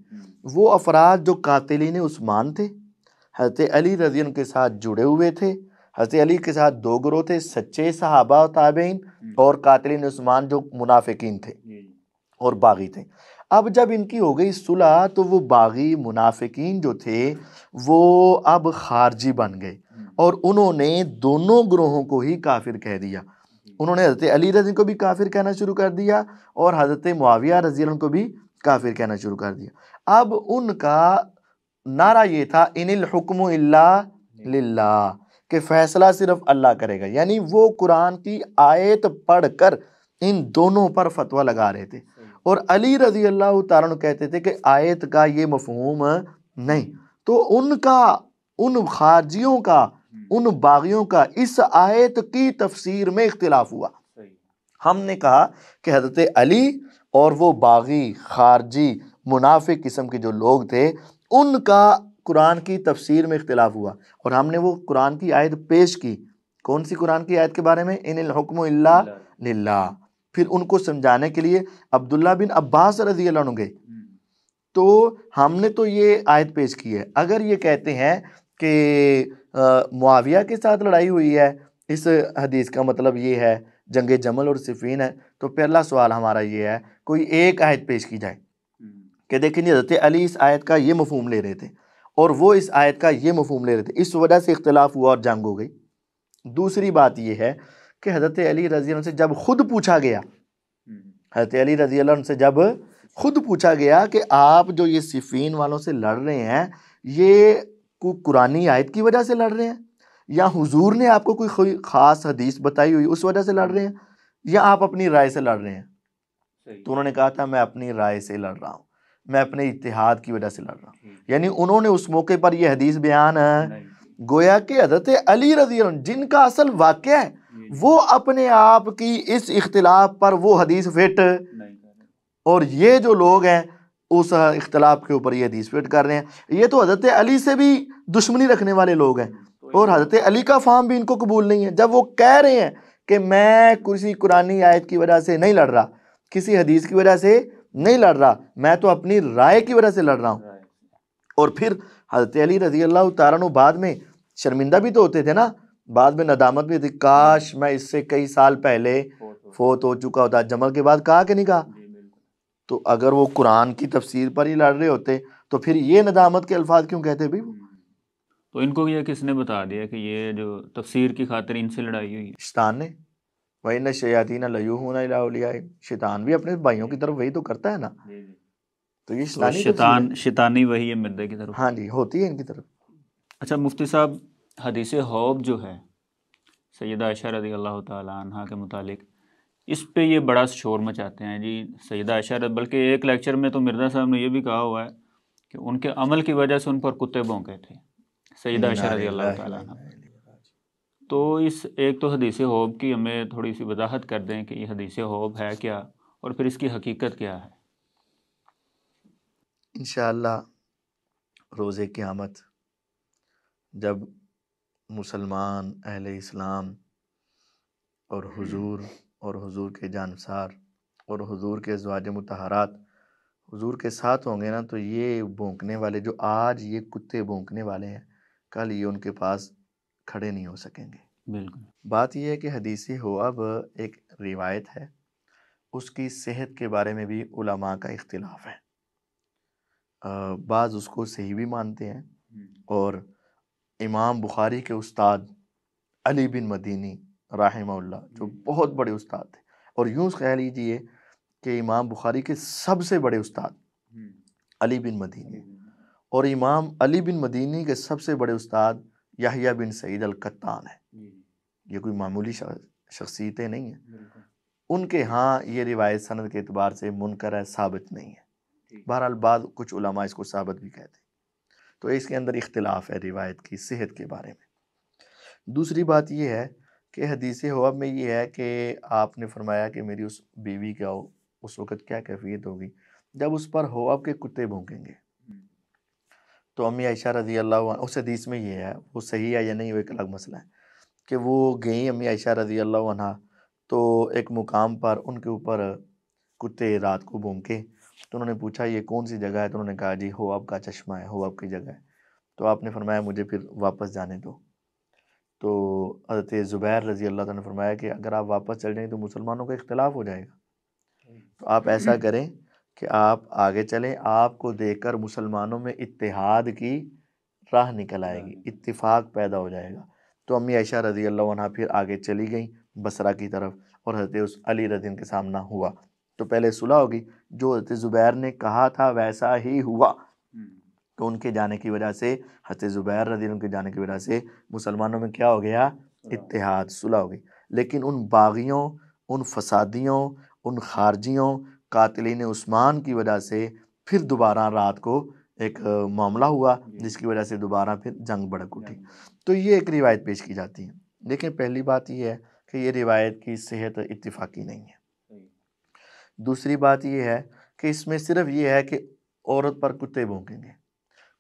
وہ افراد جو قاتلین عثمان تھے حضرت علی رضی اللہ کے ساتھ جڑے ہوئے تھے. حضرت علی کے ساتھ دو گروہ تھے، سچے صحابہ و تابعین اور قاتلین عثمان جو منافقین تھے اور باغی تھے. اب جب ان کی ہو گئی صلح تو وہ باغی منافقین جو تھے وہ اب خارجی بن گئے اور انہوں نے دونوں گروہوں کو ہی کافر کہہ دیا. انہوں نے حضرت علی رضی کو بھی کافر کہنا شروع کر دیا اور حضرت معاویہ رضی اللہ کو بھی کافر کہنا شروع کر دیا. اب ان کا نعرہ یہ تھا ان الحکم الا للہ، کہ فیصلہ صرف اللہ کرے گا. یعنی وہ قرآن کی آیت پڑھ کر ان دونوں پر فتویٰ لگا رہے تھے اور علی رضی اللہ تعالیٰ عنہ کہتے تھے کہ آیت کا یہ مفہوم نہیں، تو ان کا، ان خارجیوں کا، ان باغیوں کا اس آیت کی تفسیر میں اختلاف ہوا۔ ہم نے کہا کہ حضرت علی اور وہ باغی، خارجی، منافق قسم کے جو لوگ تھے، ان کا قرآن کی تفسیر میں اختلاف ہوا، اور ہم نے وہ قرآن کی آیت پیش کی۔ کون سی قرآن کی آیت کے بارے میں؟ ان الحکم الا للہ۔ پھر ان کو سمجھانے کے لیے عبداللہ بن عباس رضی اللہ عنہ گئے، تو ہم نے تو یہ آیت پیش کی ہے۔ اگر یہ کہتے ہیں کہ معاویہ کے ساتھ لڑائی ہوئی ہے، اس حدیث کا مطلب یہ ہے جنگ جمل اور صفین ہے، تو پہلا سوال ہمارا یہ ہے کوئی ایک آیت پیش کی جائے کہ دیکھیں حضرت علی اس آیت کا یہ مفہوم لے رہے تھے اور وہ اس آیت کا یہ مفہوم لے رہے تھے، اس وجہ سے اختلاف ہوا اور جنگ ہو گئی۔ دوسری بات یہ ہے کہ حضرت علی رضی اللہ عنہ سے جب خود پوچھا گیا، حضرت علی رضی اللہ عنہ سے جب خود پوچھا گیا کہ آپ جو یہ صفین والوں سے لڑ رہے ہیں، یہ کوئی قرآنی آیت کی وجہ سے لڑ رہے ہیں، یا حضور نے آپ کو کوئی خاص حدیث بتائی ہوئی اس وجہ سے لڑ رہے ہیں، یا آپ اپنی رائے سے لڑ رہے ہیں؟ تو انہوں نے کہا تھا میں اپنی رائے سے لڑ رہا ہوں، میں اپنے اتحاد کی وجہ سے لڑ رہا ہوں۔ یعنی انہوں نے اس موقع پر یہ حدیث بیان گویا کہ حضرت علی رضی اللہ عنہ جن کا اصل واقعہ ہے، وہ اپنے آپ کی اس اختلاف پر وہ حدیث فٹ، اور یہ جو لوگ ہیں اس اختلاف کے اوپر یہ حدیث فٹ کر رہے ہیں۔ یہ تو حضرت علی سے بھی دشمنی رکھنے والے لوگ ہیں، اور حضرت علی کا فہم بھی ان کو قبول نہیں ہے، جب وہ کہہ رہے ہیں کہ میں کسی قرآنی آیت کی وجہ سے نہیں لڑ رہا، کسی حدیث کی وجہ سے نہیں لڑ رہا، میں تو اپنی رائے کی وجہ سے لڑ رہا ہوں۔ اور پھر حضرت علی رضی اللہ تعالیٰ عنہ بعد میں شرمندہ بھی تو ہوتے تھے نا، بعد میں ندامت بھی تھی، کاش میں اس سے کئی سال پہلے فوت ہو چکا ہوتا۔ جمل کے بعد کہا کہ نہیں کہا؟ تو اگر وہ قرآن کی تفسیر پر ہی لڑ رہے ہوتے تو پھر یہ ندامت کے الفاظ کیوں کہتے بھی؟ تو ان کو یہ کس نے بتا دیا کہ یہ جو تفسیر کی خاطر ان سے لڑائی ہوئی؟ شیطان نے۔ وَإِنَّ الشَّيَاطِينَ لَيُوحُونَ إِلَىٰ أَوْلِيَائِهِمْ، شیطان بھی اپنے بھائیوں کی طرف وہی تو کرتا ہے نا، تو یہ شیطانی تفسیر ہے، شیطانی وہی ہے مردے کی طرف۔ ہاں جی، ہوتی ہے ان کی طرف۔ اچھا مفتی صاحب، حدیث حوض جو ہے سیدہ عائشہ رضی اللہ تعالیٰ عنہ کے متعلق، اس پہ یہ بڑا شور مچاتے ہیں جی سیدہ عائشہ، بلکہ ایک لیکچر میں تو مرزا صاحب نے یہ بھی کہا ہوا ہے کہ ان کے عمل کی وجہ سے ان پر کتے بھونکے تھے سیدہ عائشہ رضی اللہ تعالیٰ عنہ۔ تو اس ایک تو حدیث حوض کی ہمیں تھوڑی سی وضاحت کر دیں کہ یہ حدیث حوض ہے کیا، اور پھر اس کی حقیقت کیا ہے؟ انشاءاللہ روز قیامت جب مسلمان، اہل اسلام اور حضور کے جانثار اور حضور کے ازواج مطہرات حضور کے ساتھ ہوں گے نا، تو یہ بھونکنے والے جو آج یہ کتے بھونکنے والے ہیں، کل یہ ان کے پاس کھڑے نہیں ہو سکیں گے۔ بالکل۔ بات یہ ہے کہ حدیث حوض ایک روایت ہے، اس کی صحت کے بارے میں بھی علماء کا اختلاف ہے۔ بعض اس کو صحیح بھی مانتے ہیں، اور امام بخاری کے استاد علی بن مدینی رحمہ اللہ جو بہت بڑے استاد تھے، اور یوں خیال لیجیے کہ امام بخاری کے سب سے بڑے استاد علی بن مدینی، اور امام علی بن مدینی کے سب سے بڑے استاد یحییٰ بن سعید القطان ہیں۔ یہ کوئی معمولی شخصیتیں نہیں ہیں، ان کے ہاں یہ روایت سند کے اعتبار سے منکر ہے، ثابت نہیں ہے۔ بہرحال بعض کچھ علماء اس کو ثابت بھی کہتے ہیں، تو اس کے اندر اختلاف ہے روایت کی صحت کے بارے میں۔ دوسری بات یہ ہے کہ حدیث حوض میں یہ ہے کہ آپ نے فرمایا کہ میری اس بیوی کا اس وقت کیا کیفیت ہوگی جب اس پر حوض کے کتے بھونکیں گے۔ تو امی عائشہ رضی اللہ عنہ، اس حدیث میں یہ ہے، وہ صحیح ہے یا نہیں وہ ایک الگ مسئلہ ہے، کہ وہ گئیں امی عائشہ رضی اللہ عنہ، تو ایک مقام پر ان کے اوپر کتے رات کو بھونکے، تو انہوں نے پوچھا یہ کون سی جگہ ہے، تو انہوں نے کہا جی حوض کا چشمہ ہے، حوض کی جگہ ہے۔ تو آپ نے فرمایا مجھے پھر واپس جانے دو۔ تو حضرت زبیر رضی اللہ عنہ نے فرمایا کہ اگر آپ واپس چل جائیں تو مسلمانوں کا اختلاف ہو جائے گا، تو آپ ایسا کریں کہ آپ آگے چلیں، آپ کو دیکھ کر مسلمانوں میں اتحاد کی راہ نکل آئے گی، اتفاق پیدا ہو جائے گا۔ تو امی عائشہ رضی اللہ عنہ پھر آگے چلی گئیں بصرہ کی طرف، اور حضرت علی رضی اللہ کے سامنا ہوا، تو پہلے صلح ہوگی، جو حضرت زبیر نے کہا تھا ویسا ہی ہوا، تو ان کے جانے کی وجہ سے، حضرت زبیر رضی اللہ عنہ کے جانے کی وجہ سے مسلمانوں میں کیا ہو گیا؟ اتحاد، صلح ہو گئی۔ لیکن ان باغیوں، ان فسادیوں، ان خارجیوں، قاتلین عثمان کی وجہ سے پھر دوبارہ رات کو ایک معاملہ ہوا جس کی وجہ سے دوبارہ پھر جنگ بھڑک اٹھی. تو یہ ایک روایت پیش کی جاتی ہے. لیکن پہلی بات یہ ہے کہ یہ روایت کی صحت اتفاقی نہیں ہے. دوسری بات یہ ہے کہ اس میں صرف یہ ہے کہ عورت پر کتے بھونکیں گے.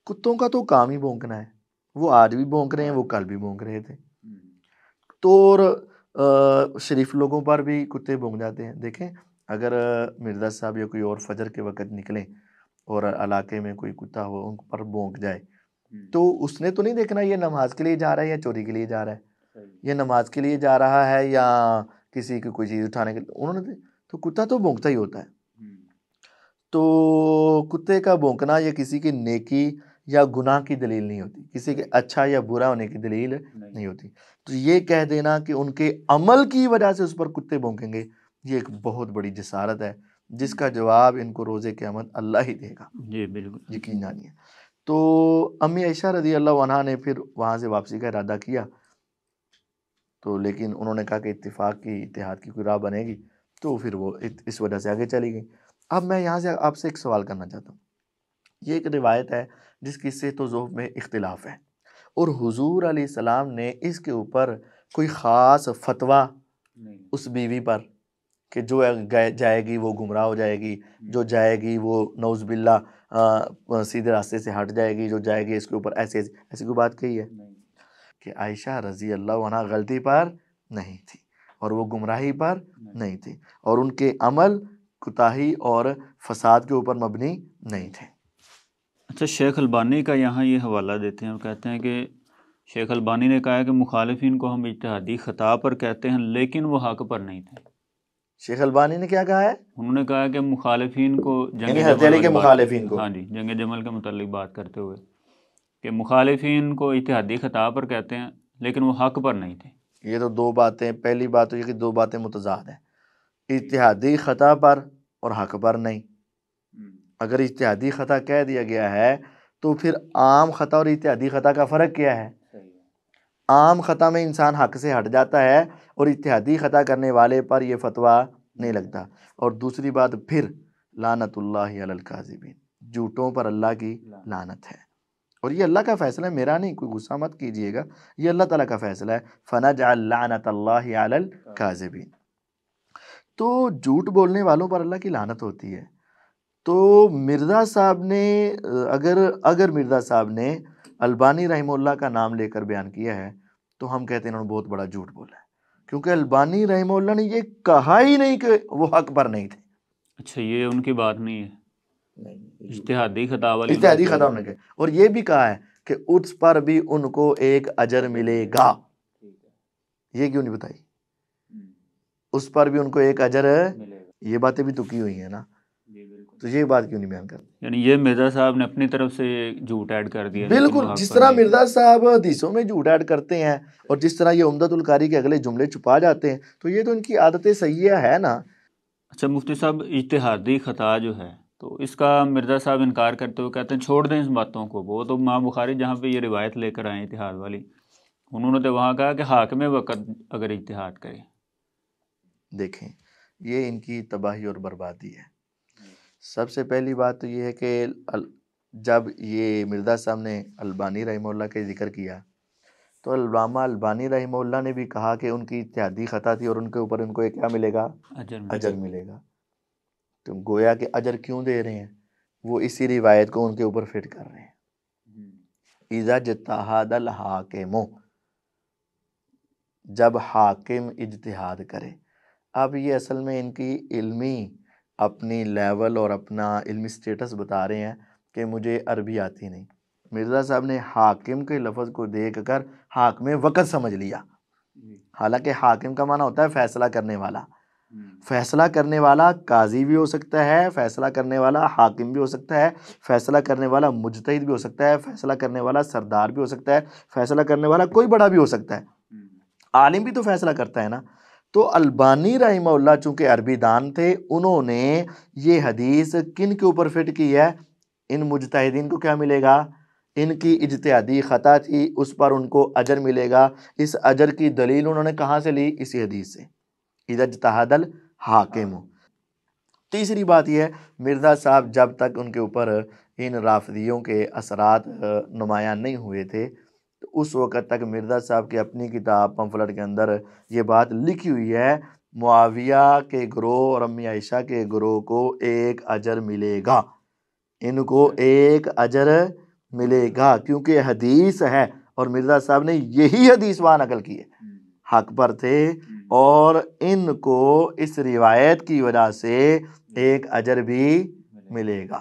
کتوں کا تو کام ہی بھونکنا ہے، وہ آج بھی بھونک رہے ہیں، وہ کل بھی بھونک رہے تھے. تو اور شریف لوگوں پر بھی کتے بھونک جاتے ہیں. دیکھیں اگر مرزا صاحب یا کوئی اور فجر کے وقت نکلیں اور علاقے میں کوئی کتا ہو ان پر بھونک جائے تو اس نے تو نہیں دیکھنا یہ نماز کے لیے جا رہا ہے یا چوری کے لیے جا رہا ہے، یہ نماز کے لیے جا رہا ہے یا کسی کی کوئی چیز اٹھانے کے لیے. انہوں نے تو کتا تو بھونکتا ہی ہوتا ہے. تو کتے کا بھونکنا یہ کسی کی نیکی یا گناہ کی دلیل نہیں ہوتی، کسی کے اچھا یا برا ہونے کی دلیل نہیں ہوتی. تو یہ کہہ دینا کہ ان کے عمل کی وجہ سے اس پر کتے بھونکیں گے، یہ ایک بہت بڑی جسارت ہے جس کا جواب ان کو روز قیامت اللہ ہی دے گا. جی بالکل یقین جانیے. تو امی عائشہ رضی اللہ عنہا نے پھر وہاں سے واپسی کا ارادہ کیا، تو لیکن انہوں نے کہا کہ اتفاق کی اتحاد کی کوئی راہ بنے گی، تو پھر وہ اس وجہ سے آگے چلی گئی. اب میں یہاں سے آپ سے ایک سوال کرنا چاہتا ہوں. یہ ایک روایت ہے جس کی صحت و ضعف میں اختلاف ہے، اور حضور علیہ السلام نے اس کے اوپر کوئی خاص فتویٰ اس بیوی پر کہ جو جائے گی وہ گمراہ ہو جائے گی، جو جائے گی وہ نعوذ باللہ سیدھے راستے سے ہٹ جائے گی، جو جائے گی اس کے اوپر ایسی کوئی بات کہی ہے کہ عائشہ رضی اللہ عنہا غلطی پر نہیں تھی اور وہ گمراہی پر نہیں تھی، اور ان کے عمل کوتاہی اور فساد کے اوپر مبنی نہیں تھے. اچھا، شیخ البانی کا یہاں یہ حوالہ دیتے ہیں، وہ کہتے ہیں کہ شیخ البانی نے کہا ہے کہ مخالفین کو ہم اجتہادی خطا پر کہتے ہیں لیکن وہ حق پر نہیں تھے. شیخ البانی نے کیا کہا ہے؟ انہوں نے کہا کہ مخالفین کو جنگ حضرت علی کے مخالفین کو، ہاں جی، جنگ جمل کے متعلق بات کرتے ہوئے کہ مخالفین کو اجتہادی خطا پر کہتے ہیں لیکن وہ حق پر نہیں تھے. یہ تو دو باتیں، پہلی بات تو یہ کہ دو باتیں متضاد ہیں، اجتہادی خطا پر اور حق پر نہیں. اگر اجتہادی خطا کہہ دیا گیا ہے تو پھر عام خطا اور اجتہادی خطا کا فرق کیا ہے؟ عام خطا میں انسان حق سے ہٹ جاتا ہے اور اجتہادی خطا کرنے والے پر یہ فتویٰ نہیں لگتا. اور دوسری بات پھر لعنت اللہ علی الکاذبین، جھوٹوں پر اللہ کی لعنت ہے. اور یہ اللہ کا فیصلہ ہے، میرا نہیں، کوئی غصہ مت کیجئے گا، یہ اللہ تعالیٰ کا فیصلہ ہے. فنجعل لعنت اللہ علی الکاذبین. تو جھوٹ بولنے والوں پر اللہ کی لعنت ہوتی ہے. تو مرزا صاحب نے اگر مرزا صاحب نے البانی رحمہ اللہ کا نام لے کر بیان کیا ہے تو ہم کہتے ہیں انہوں نے بہت بڑا جھوٹ بولا ہے، کیونکہ البانی رحمہ اللہ نے یہ کہا ہی نہیں کہ وہ حق پر نہیں تھے. اچھا، یہ ان کی بات نہیں ہے، اجتہادی خطا والی اجتہادی خطا انہوں نے کہا، اور یہ بھی کہا ہے کہ اس پر بھی ان کو ایک اجر ملے گا. یہ کیوں نہیں بتائی؟ اس پر بھی ان کو ایک اجر، یہ باتیں بھی تو کی ہوئی ہیں نا، تو یہ بات کیوں نہیں بیان کرتے؟ یعنی یہ مرزا صاحب نے اپنی طرف سے جھوٹ ایڈ کر دیا. بالکل، جس طرح مرزا صاحب حدیثوں میں جھوٹ ایڈ کرتے ہیں اور جس طرح یہ عمدۃ القاری کے اگلے جملے چھپا جاتے ہیں، تو یہ تو ان کی عادت سیئہ ہے نا. اچھا مفتی صاحب، اجتہادی خطا جو ہے تو اس کا مرزا صاحب انکار کرتے ہوئے کہتے ہیں چھوڑ دیں اس باتوں کو. وہ تو امام بخاری جہاں پہ یہ روایت لے کر آئے اتحاد والی، انہوں نے تو وہاں کہا کہ حاکم وقت اگر اجتہاد کرے. دیکھیں یہ ان کی تباہی اور بربادی ہے. سب سے پہلی بات تو یہ ہے کہ جب یہ مرزا صاحب نے البانی رحمہ اللہ کے ذکر کیا تو علامہ البانی رحمہ اللہ نے بھی کہا کہ ان کی اجتہادی خطا تھی اور ان کے اوپر ان کو ایک کیا ملے گا؟ اجر ملے گا. تو گویا کہ اجر کیوں دے رہے ہیں؟ وہ اسی روایت کو ان کے اوپر فٹ کر رہے ہیں. اذا اجتہد الحاکم، جب حاکم اجتہاد کرے. اب یہ اصل میں ان کی علمی اپنی لیول اور اپنا علمی سٹیٹس بتا رہے ہیں کہ مجھے عربی آتی نہیں. مرزا صاحب نے حاکم کے لفظ کو دیکھ کر حاکم وقت سمجھ لیا، حالانکہ حاکم کا معنی ہوتا ہے فیصلہ کرنے والا. فیصلہ کرنے والا قاضی بھی ہو سکتا ہے، فیصلہ کرنے والا حاکم بھی ہو سکتا ہے، فیصلہ کرنے والا مجتہد بھی ہو سکتا ہے، فیصلہ کرنے والا سردار بھی ہو سکتا ہے، فیصلہ کرنے والا کوئی بڑا بھی ہو سکتا ہے. عالم بھی تو فیصلہ کرتا ہے نا. تو البانی رحمہ اللہ چونکہ عربی دان تھے، انہوں نے یہ حدیث کن کے اوپر فٹ کی ہے؟ ان مجتہدین کو کیا ملے گا؟ ان کی اجتہادی خطا تھی، اس پر ان کو اجر ملے گا. اس اجر کی دلیل انہوں نے کہاں سے لی؟ اسی حدیث سے، اذا اجتہد الحاکم. تیسری بات یہ ہے مرزا صاحب جب تک ان کے اوپر ان رافضیوں کے اثرات نمایاں نہیں ہوئے تھے تو اس وقت تک مرزا صاحب کی اپنی کتاب پمفلٹ کے اندر یہ بات لکھی ہوئی ہے معاویہ کے گروہ اور امی عائشہ کے گروہ کو ایک اجر ملے گا، ان کو ایک اجر ملے گا، کیونکہ حدیث ہے اور مرزا صاحب نے یہی حدیث وہاں نقل کی ہے، حق پر تھے اور ان کو اس روایت کی وجہ سے ایک اجر بھی ملے گا۔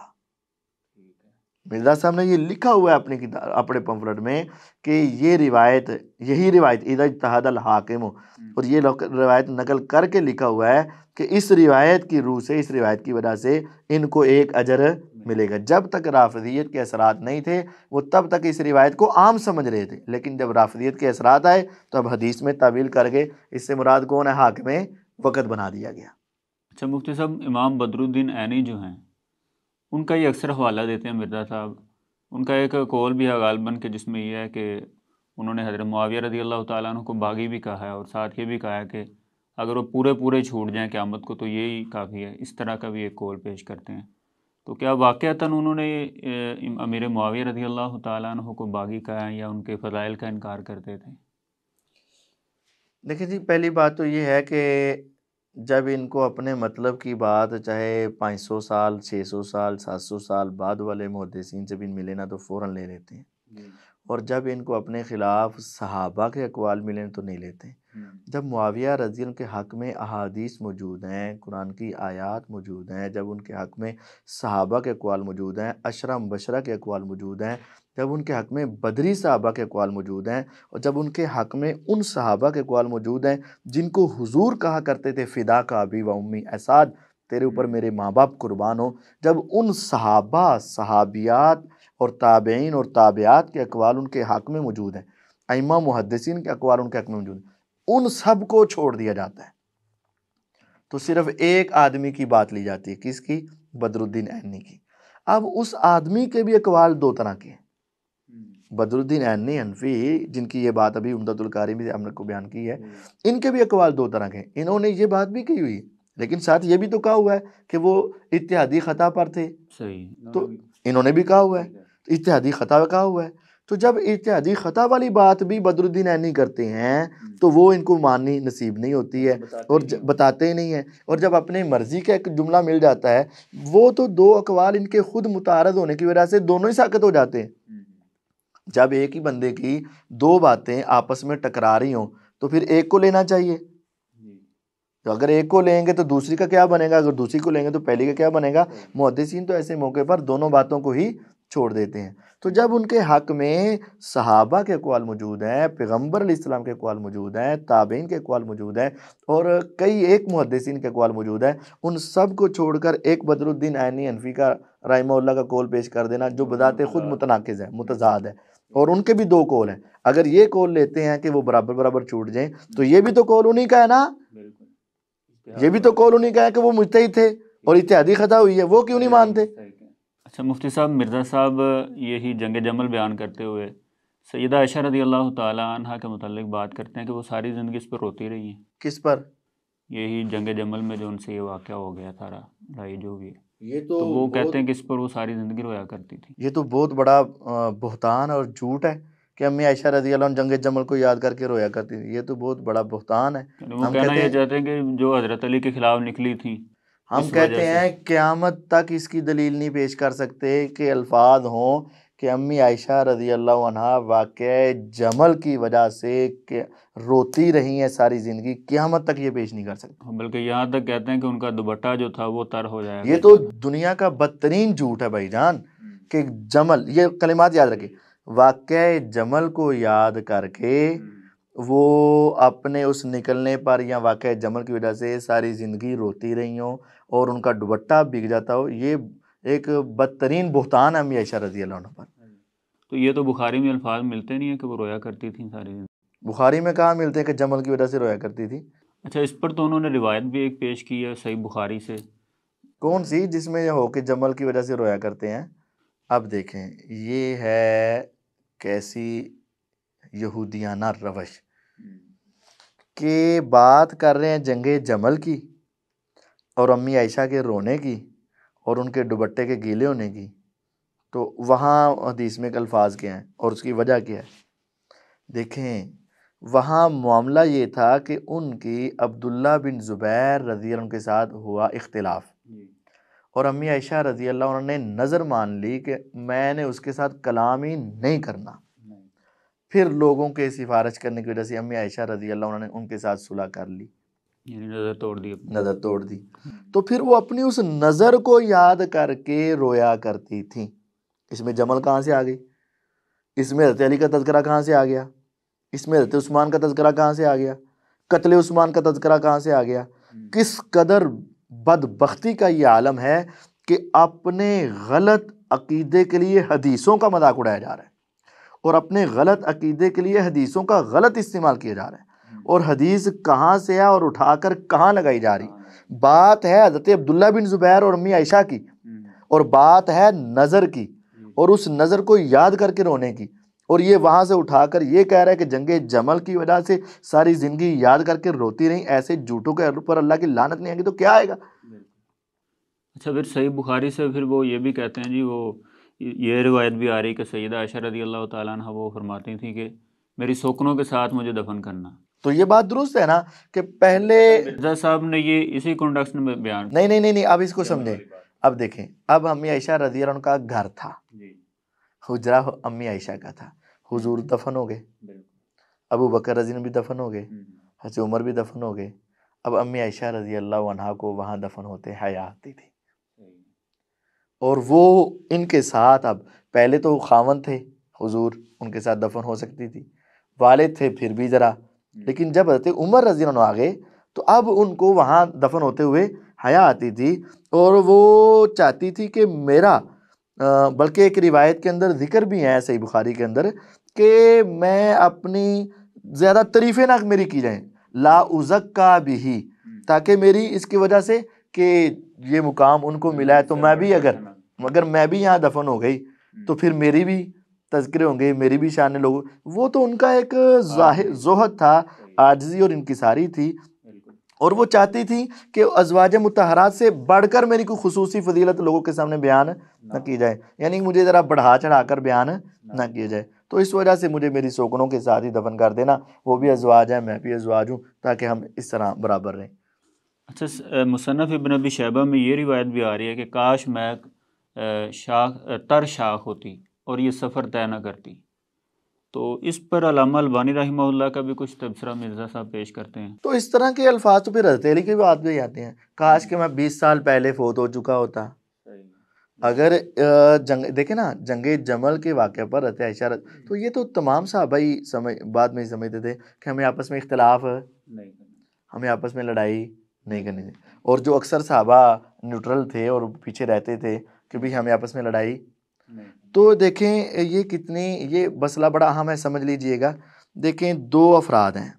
مرزا صاحب نے یہ لکھا ہوا ہے اپنی کتاب اپنے پمفلٹ میں کہ یہ روایت، یہی روایت اذا اجتہد الحاکم، اور یہ روایت نقل کر کے لکھا ہوا ہے کہ اس روایت کی روح سے، اس روایت کی وجہ سے ان کو ایک اجر ملے گا۔ جب تک رافضیت کے اثرات نہیں تھے وہ تب تک اس روایت کو عام سمجھ رہے تھے، لیکن جب رافضیت کے اثرات آئے تو اب حدیث میں تعویل کر کے اس سے مراد کون ہے؟ حاکم وقت بنا دیا گیا۔ اچھا مفتی صاحب، امام بدر الدین عینی جو ہیں ان کا یہ اکثر حوالہ دیتے ہیں مرزا صاحب، ان کا ایک قول بھی ہے غالباً کہ جس میں یہ ہے کہ انہوں نے حضرت معاویہ رضی اللہ تعالیٰ عنہ کو باغی بھی کہا ہے، اور ساتھ یہ بھی کہا ہے کہ اگر وہ پورے چھوٹ جائیں قیامت کو تو یہی کافی ہے، اس طرح کا بھی ایک قول پیش کرتے ہیں۔ تو کیا واقعتاً انہوں نے امیر معاویہ رضی اللہ تعالیٰ عنہ کو باغی کہا ہے یا ان کے فضائل کا انکار کرتے تھے؟ دیکھیں جی، پہلی بات تو یہ ہے کہ جب ان کو اپنے مطلب کی بات چاہے 500 سال 600 سال 700 سال بعد والے محدثین سے بھی ملے نا تو فوراً لے لیتے ہیں، اور جب ان کو اپنے خلاف صحابہ کے اقوال ملیں تو نہیں لیتے ہیں۔ جب معاویہ رضی اللہ کے حق میں احادیث موجود ہیں، قرآن کی آیات موجود ہیں، جب ان کے حق میں صحابہ کے اقوال موجود ہیں، عشرہ مبشرہ کے اقوال موجود ہیں، جب ان کے حق میں بدری صحابہ کے اقوال موجود ہیں، اور جب ان کے حق میں ان صحابہ کے اقوال موجود ہیں جن کو حضور کہا کرتے تھے فدا کا ابی و امی، اے سعد تیرے اوپر میرے ماں باپ قربان ہو، جب ان صحابہ، صحابیات اور تابعین اور تابعات کے اقوال ان کے حق میں موجود ہیں، ائمہ محدثین کے اقوال ان کے حق میں موجود ہیں، ان سب کو چھوڑ دیا جاتا ہے تو صرف ایک آدمی کی بات لی جاتی ہے، کس کی؟ بدر الدین عینی کی۔ اب اس آدمی کے بھی اقوال دو طرح کے ہیں۔ بدر الدین عینی حنفی، جن کی یہ بات ابھی عمدۃ القاری میں ہم نے کو بیان کی ہے، ان کے بھی اقوال دو طرح کے ہیں۔ انہوں نے یہ بات بھی کی ہوئی ہے لیکن ساتھ یہ بھی تو کہا ہوا ہے کہ وہ اتحادی خطا پر تھے، تو انہوں نے بھی کہا ہوا ہے اتحادی خطا کہا ہوا ہے، تو جب اتحادی خطا والی بات بھی بدر الدین عینی کرتے ہیں تو وہ ان کو ماننی نصیب نہیں ہوتی ہے اور بتاتے ہی نہیں ہیں، اور جب اپنے مرضی کا ایک جملہ مل جاتا ہے وہ تو دو اقوال ان کے خود متعارض ہونے کی وجہ سے دونوں ہی ساقط ہو جاتے ہیں۔ جب ایک ہی بندے کی دو باتیں آپس میں ٹکرا رہی ہوں تو پھر ایک کو لینا چاہیے، تو اگر ایک کو لیں گے تو دوسری کا کیا بنے گا، اگر دوسری کو لیں گے تو پہلی کا کیا بنے گا۔ محدثین تو ایسے موقع پر دونوں باتوں کو ہی چھوڑ دیتے ہیں۔ تو جب ان کے حق میں صحابہ کے اقوال موجود ہیں، پیغمبر علیہ السلام کے اقوال موجود ہیں، تابعین کے اقوال موجود ہیں، اور کئی ایک محدثین کے اقوال موجود ہیں، ان سب کو چھوڑ کر ایک بدر الدین عینی حنفی کا رحمہ اللہ کا قول پیش کر دینا جو بذات خود متناقض ہے، متضاد ہے، اور ان کے بھی دو قول ہیں، اگر یہ قول لیتے ہیں کہ وہ برابر برابر چھوٹ جائیں تو یہ بھی تو قول انہی کا ہے نا، یہ بھی تو قول انہی کا ہے کہ وہ مجتہد تھے اور اتحادی خطا ہوئی ہے، وہ کیوں نہیں مانتے؟ اچھا مفتی صاحب، مرزا صاحب یہی جنگ جمل بیان کرتے ہوئے سیدہ عائشہ رضی اللہ تعالیٰ عنہ کے متعلق بات کرتے ہیں کہ وہ ساری زندگی اس پر روتی رہی ہیں۔ کس پر؟ یہی جنگ جمل میں جو ان سے یہ واقعہ ہو گیا تھا، لڑائی جو بھی ہے، تو وہ کہتے ہیں کہ اس پر وہ ساری زندگی رویا کرتی تھی۔ یہ تو بہت بڑا بہتان اور جھوٹ ہے کہ امی عائشہ رضی اللہ عنہ جنگ جمل کو یاد کر کے رویا کرتی تھی، یہ تو بہت بڑا بہتان ہے۔ وہ کہنا یہ چاہتے ہیں کہ جو حضرت علی کے خلاف نکلی تھی، ہم کہتے ہیں قیامت تک اس کی دلیل نہیں پیش کر سکتے کہ الفاظ ہوں کہ امی عائشہ رضی اللہ عنہ واقعہ جمل کی وجہ سے روتی رہی ہیں ساری زندگی، قیامت تک یہ پیش نہیں کر سکتے، بلکہ یہاں تک کہتے ہیں کہ ان کا دوپٹہ جو تھا وہ تر ہو جائے گا۔ یہ تو دنیا کا بدترین جھوٹ ہے بھائی جان، کہ جمل، یہ کلمات یاد رکھیں، واقعہ جمل کو یاد کر کے وہ اپنے اس نکلنے پر یا واقعہ جمل کی وجہ سے ساری زندگی روتی رہی ہوں اور ان کا دوپٹہ بھیگ جاتا ہو، یہ ایک بدترین بہتان ہے امی عائشہ رضی اللہ عنہ پر۔ تو یہ تو بخاری میں الفاظ ملتے نہیں ہیں کہ وہ رویا کرتی تھیں ساری زندگی؟ بخاری میں کہاں ملتے ہیں کہ جمل کی وجہ سے رویا کرتی تھی؟ اچھا، اس پر تو انہوں نے روایت بھی ایک پیش کی ہے صحیح بخاری سے، کون سی جس میں یہ ہو کہ جمل کی وجہ سے رویا کرتے ہیں؟ اب دیکھیں یہ ہے کیسی یہودیانہ روش کہ بات کر رہے ہیں جنگ جمل کی، اور امی عائشہ کے رونے کی اور ان کے دوپٹے کے گیلے ہونے کی، تو وہاں حدیث میں الفاظ کیا ہیں اور اس کی وجہ کیا ہے؟ دیکھیں وہاں معاملہ یہ تھا کہ ان کی عبداللہ بن زبیر رضی اللہ عنہ کے ساتھ ہوا اختلاف، اور امی عائشہ رضی اللہ عنہ نے نظر مان لی کہ میں نے اس کے ساتھ کلام ہی نہیں کرنا۔ پھر لوگوں کے سفارش کرنے کی وجہ سے امی عائشہ رضی اللہ عنہ نے ان کے ساتھ صلح کر لی، یعنی نظر توڑ دی اپنی۔ نظر توڑ دی۔ تو پھر وہ اپنی اس نظر کو یاد کر کے رویا کرتی تھیں۔ اس میں جمل کہاں سے آ گئی؟ اس میں حضرت علی کا تذکرہ کہاں سے آ گیا؟ اس میں حضرت عثمان کا تذکرہ کہاں سے آ گیا؟ قتل عثمان کا تذکرہ کہاں سے آ گیا؟ کس قدر بدبختی کا یہ عالم ہے کہ اپنے غلط عقیدے کے لیے حدیثوں کا مذاق اڑایا جا رہا ہے، اور اپنے غلط عقیدے کے لیے حدیثوں کا غلط استعمال کیا جا رہا ہے، اور حدیث کہاں سے ہے اور اٹھا کر کہاں لگائی جا رہی۔ بات ہے حضرت عبداللہ بن زبیر اور امی عائشہ کی، اور بات ہے نظر کی، اور اس نظر کو یاد کر کے رونے کی، اور یہ وہاں سے اٹھا کر یہ کہہ رہا ہے کہ جنگ جمل کی وجہ سے ساری زندگی یاد کر کے روتی رہی۔ ایسے جھوٹوں کے اوپر اللہ کی لعنت نہیں آئے گی تو کیا آئے گا؟ اچھا، پھر صحیح بخاری سے پھر وہ یہ بھی کہتے ہیں جی، وہ یہ روایت بھی آ رہی کہ سیدہ عائشہ رضی اللہ تعالیٰ عنہ وہ فرماتی تھیں کہ میری سوکنوں کے ساتھ مجھے دفن کرنا۔ تو یہ بات درست ہے نا کہ پہلے مرزا صاحب نے یہ اسی کنڈکشن میں بیان نہیں، اب اس کو سمجھیں۔ اب دیکھیں، اب امی عائشہ رضی اللہ عنہ کا گھر تھا، حجرہ امی عائشہ کا تھا، حضور دفن ہو گئے، ابو بکر رضی اللہ بھی دفن ہو گئے، حضرت عمر بھی دفن ہو گئے، اب امی عائشہ رضی اللہ عنہ کو وہاں دفن ہوتے حیا آتی تھی، اور وہ ان کے ساتھ اب پہلے تو خاوند تھے حضور، ان کے ساتھ دفن ہو سکتی تھی، والد تھے پھر بھی ذرا، لیکن جب حضرت عمر رضی اللہ عنہ آ گئے تو اب ان کو وہاں دفن ہوتے ہوئے حیا آتی تھی، اور وہ چاہتی تھی کہ میرا بلکہ ایک روایت کے اندر ذکر بھی ہے صحیح بخاری کے اندر کہ میں اپنی زیادہ تعریفیں نہ میری کی جائیں، لا ازکا بھی، تاکہ میری اس کی وجہ سے کہ یہ مقام ان کو ملا ہے تو میں بھی اگر میں بھی یہاں دفن ہو گئی تو پھر میری بھی تذکرے ہوں گے، میری بھی شان لوگ، وہ تو ان کا ایک زہد تھا، عاجزی اور انکساری تھی، اور وہ چاہتی تھی کہ ازواج مطہرات سے بڑھ کر میری کوئی خصوصی فضیلت لوگوں کے سامنے بیان نہ کی جائے، یعنی مجھے ذرا بڑھا چڑھا کر بیان نہ کیا جائے، تو اس وجہ سے مجھے میری سوکنوں کے ساتھ ہی دفن کر دینا، وہ بھی ازواج ہیں میں بھی ازواج ہوں، تاکہ ہم اس طرح برابر رہیں۔ اچھا، مصنف ابن ابی شیبہ میں یہ روایت بھی آ رہی ہے کہ کاش میں تر شاخ ہوتی اور یہ سفر طے نہ کرتی، تو اس پر علامہ البانی رحمہ اللہ کا بھی کچھ تبصرہ مرزا صاحب پیش کرتے ہیں۔ تو اس طرح کے الفاظ تو پھر حضرت علی کی بات بھی آتے ہیں، کاش کہ میں 20 سال پہلے فوت ہو چکا ہوتا۔ اگر دیکھیں نا جنگ جمل کے واقعہ پر حضرت عائشہ تو یہ تو تمام صحابہ ہی بعد میں ہی سمجھتے تھے کہ ہمیں آپس میں اختلاف، ہمیں آپس میں لڑائی نہیں کرنی تھی، اور جو اکثر صحابہ نیوٹرل تھے اور پیچھے رہتے تھے کہ بھی ہمیں آپس میں لڑائی۔ تو دیکھیں یہ کتنی یہ مسئلہ بڑا اہم ہے، سمجھ لیجئے گا۔ دیکھیں دو افراد ہیں،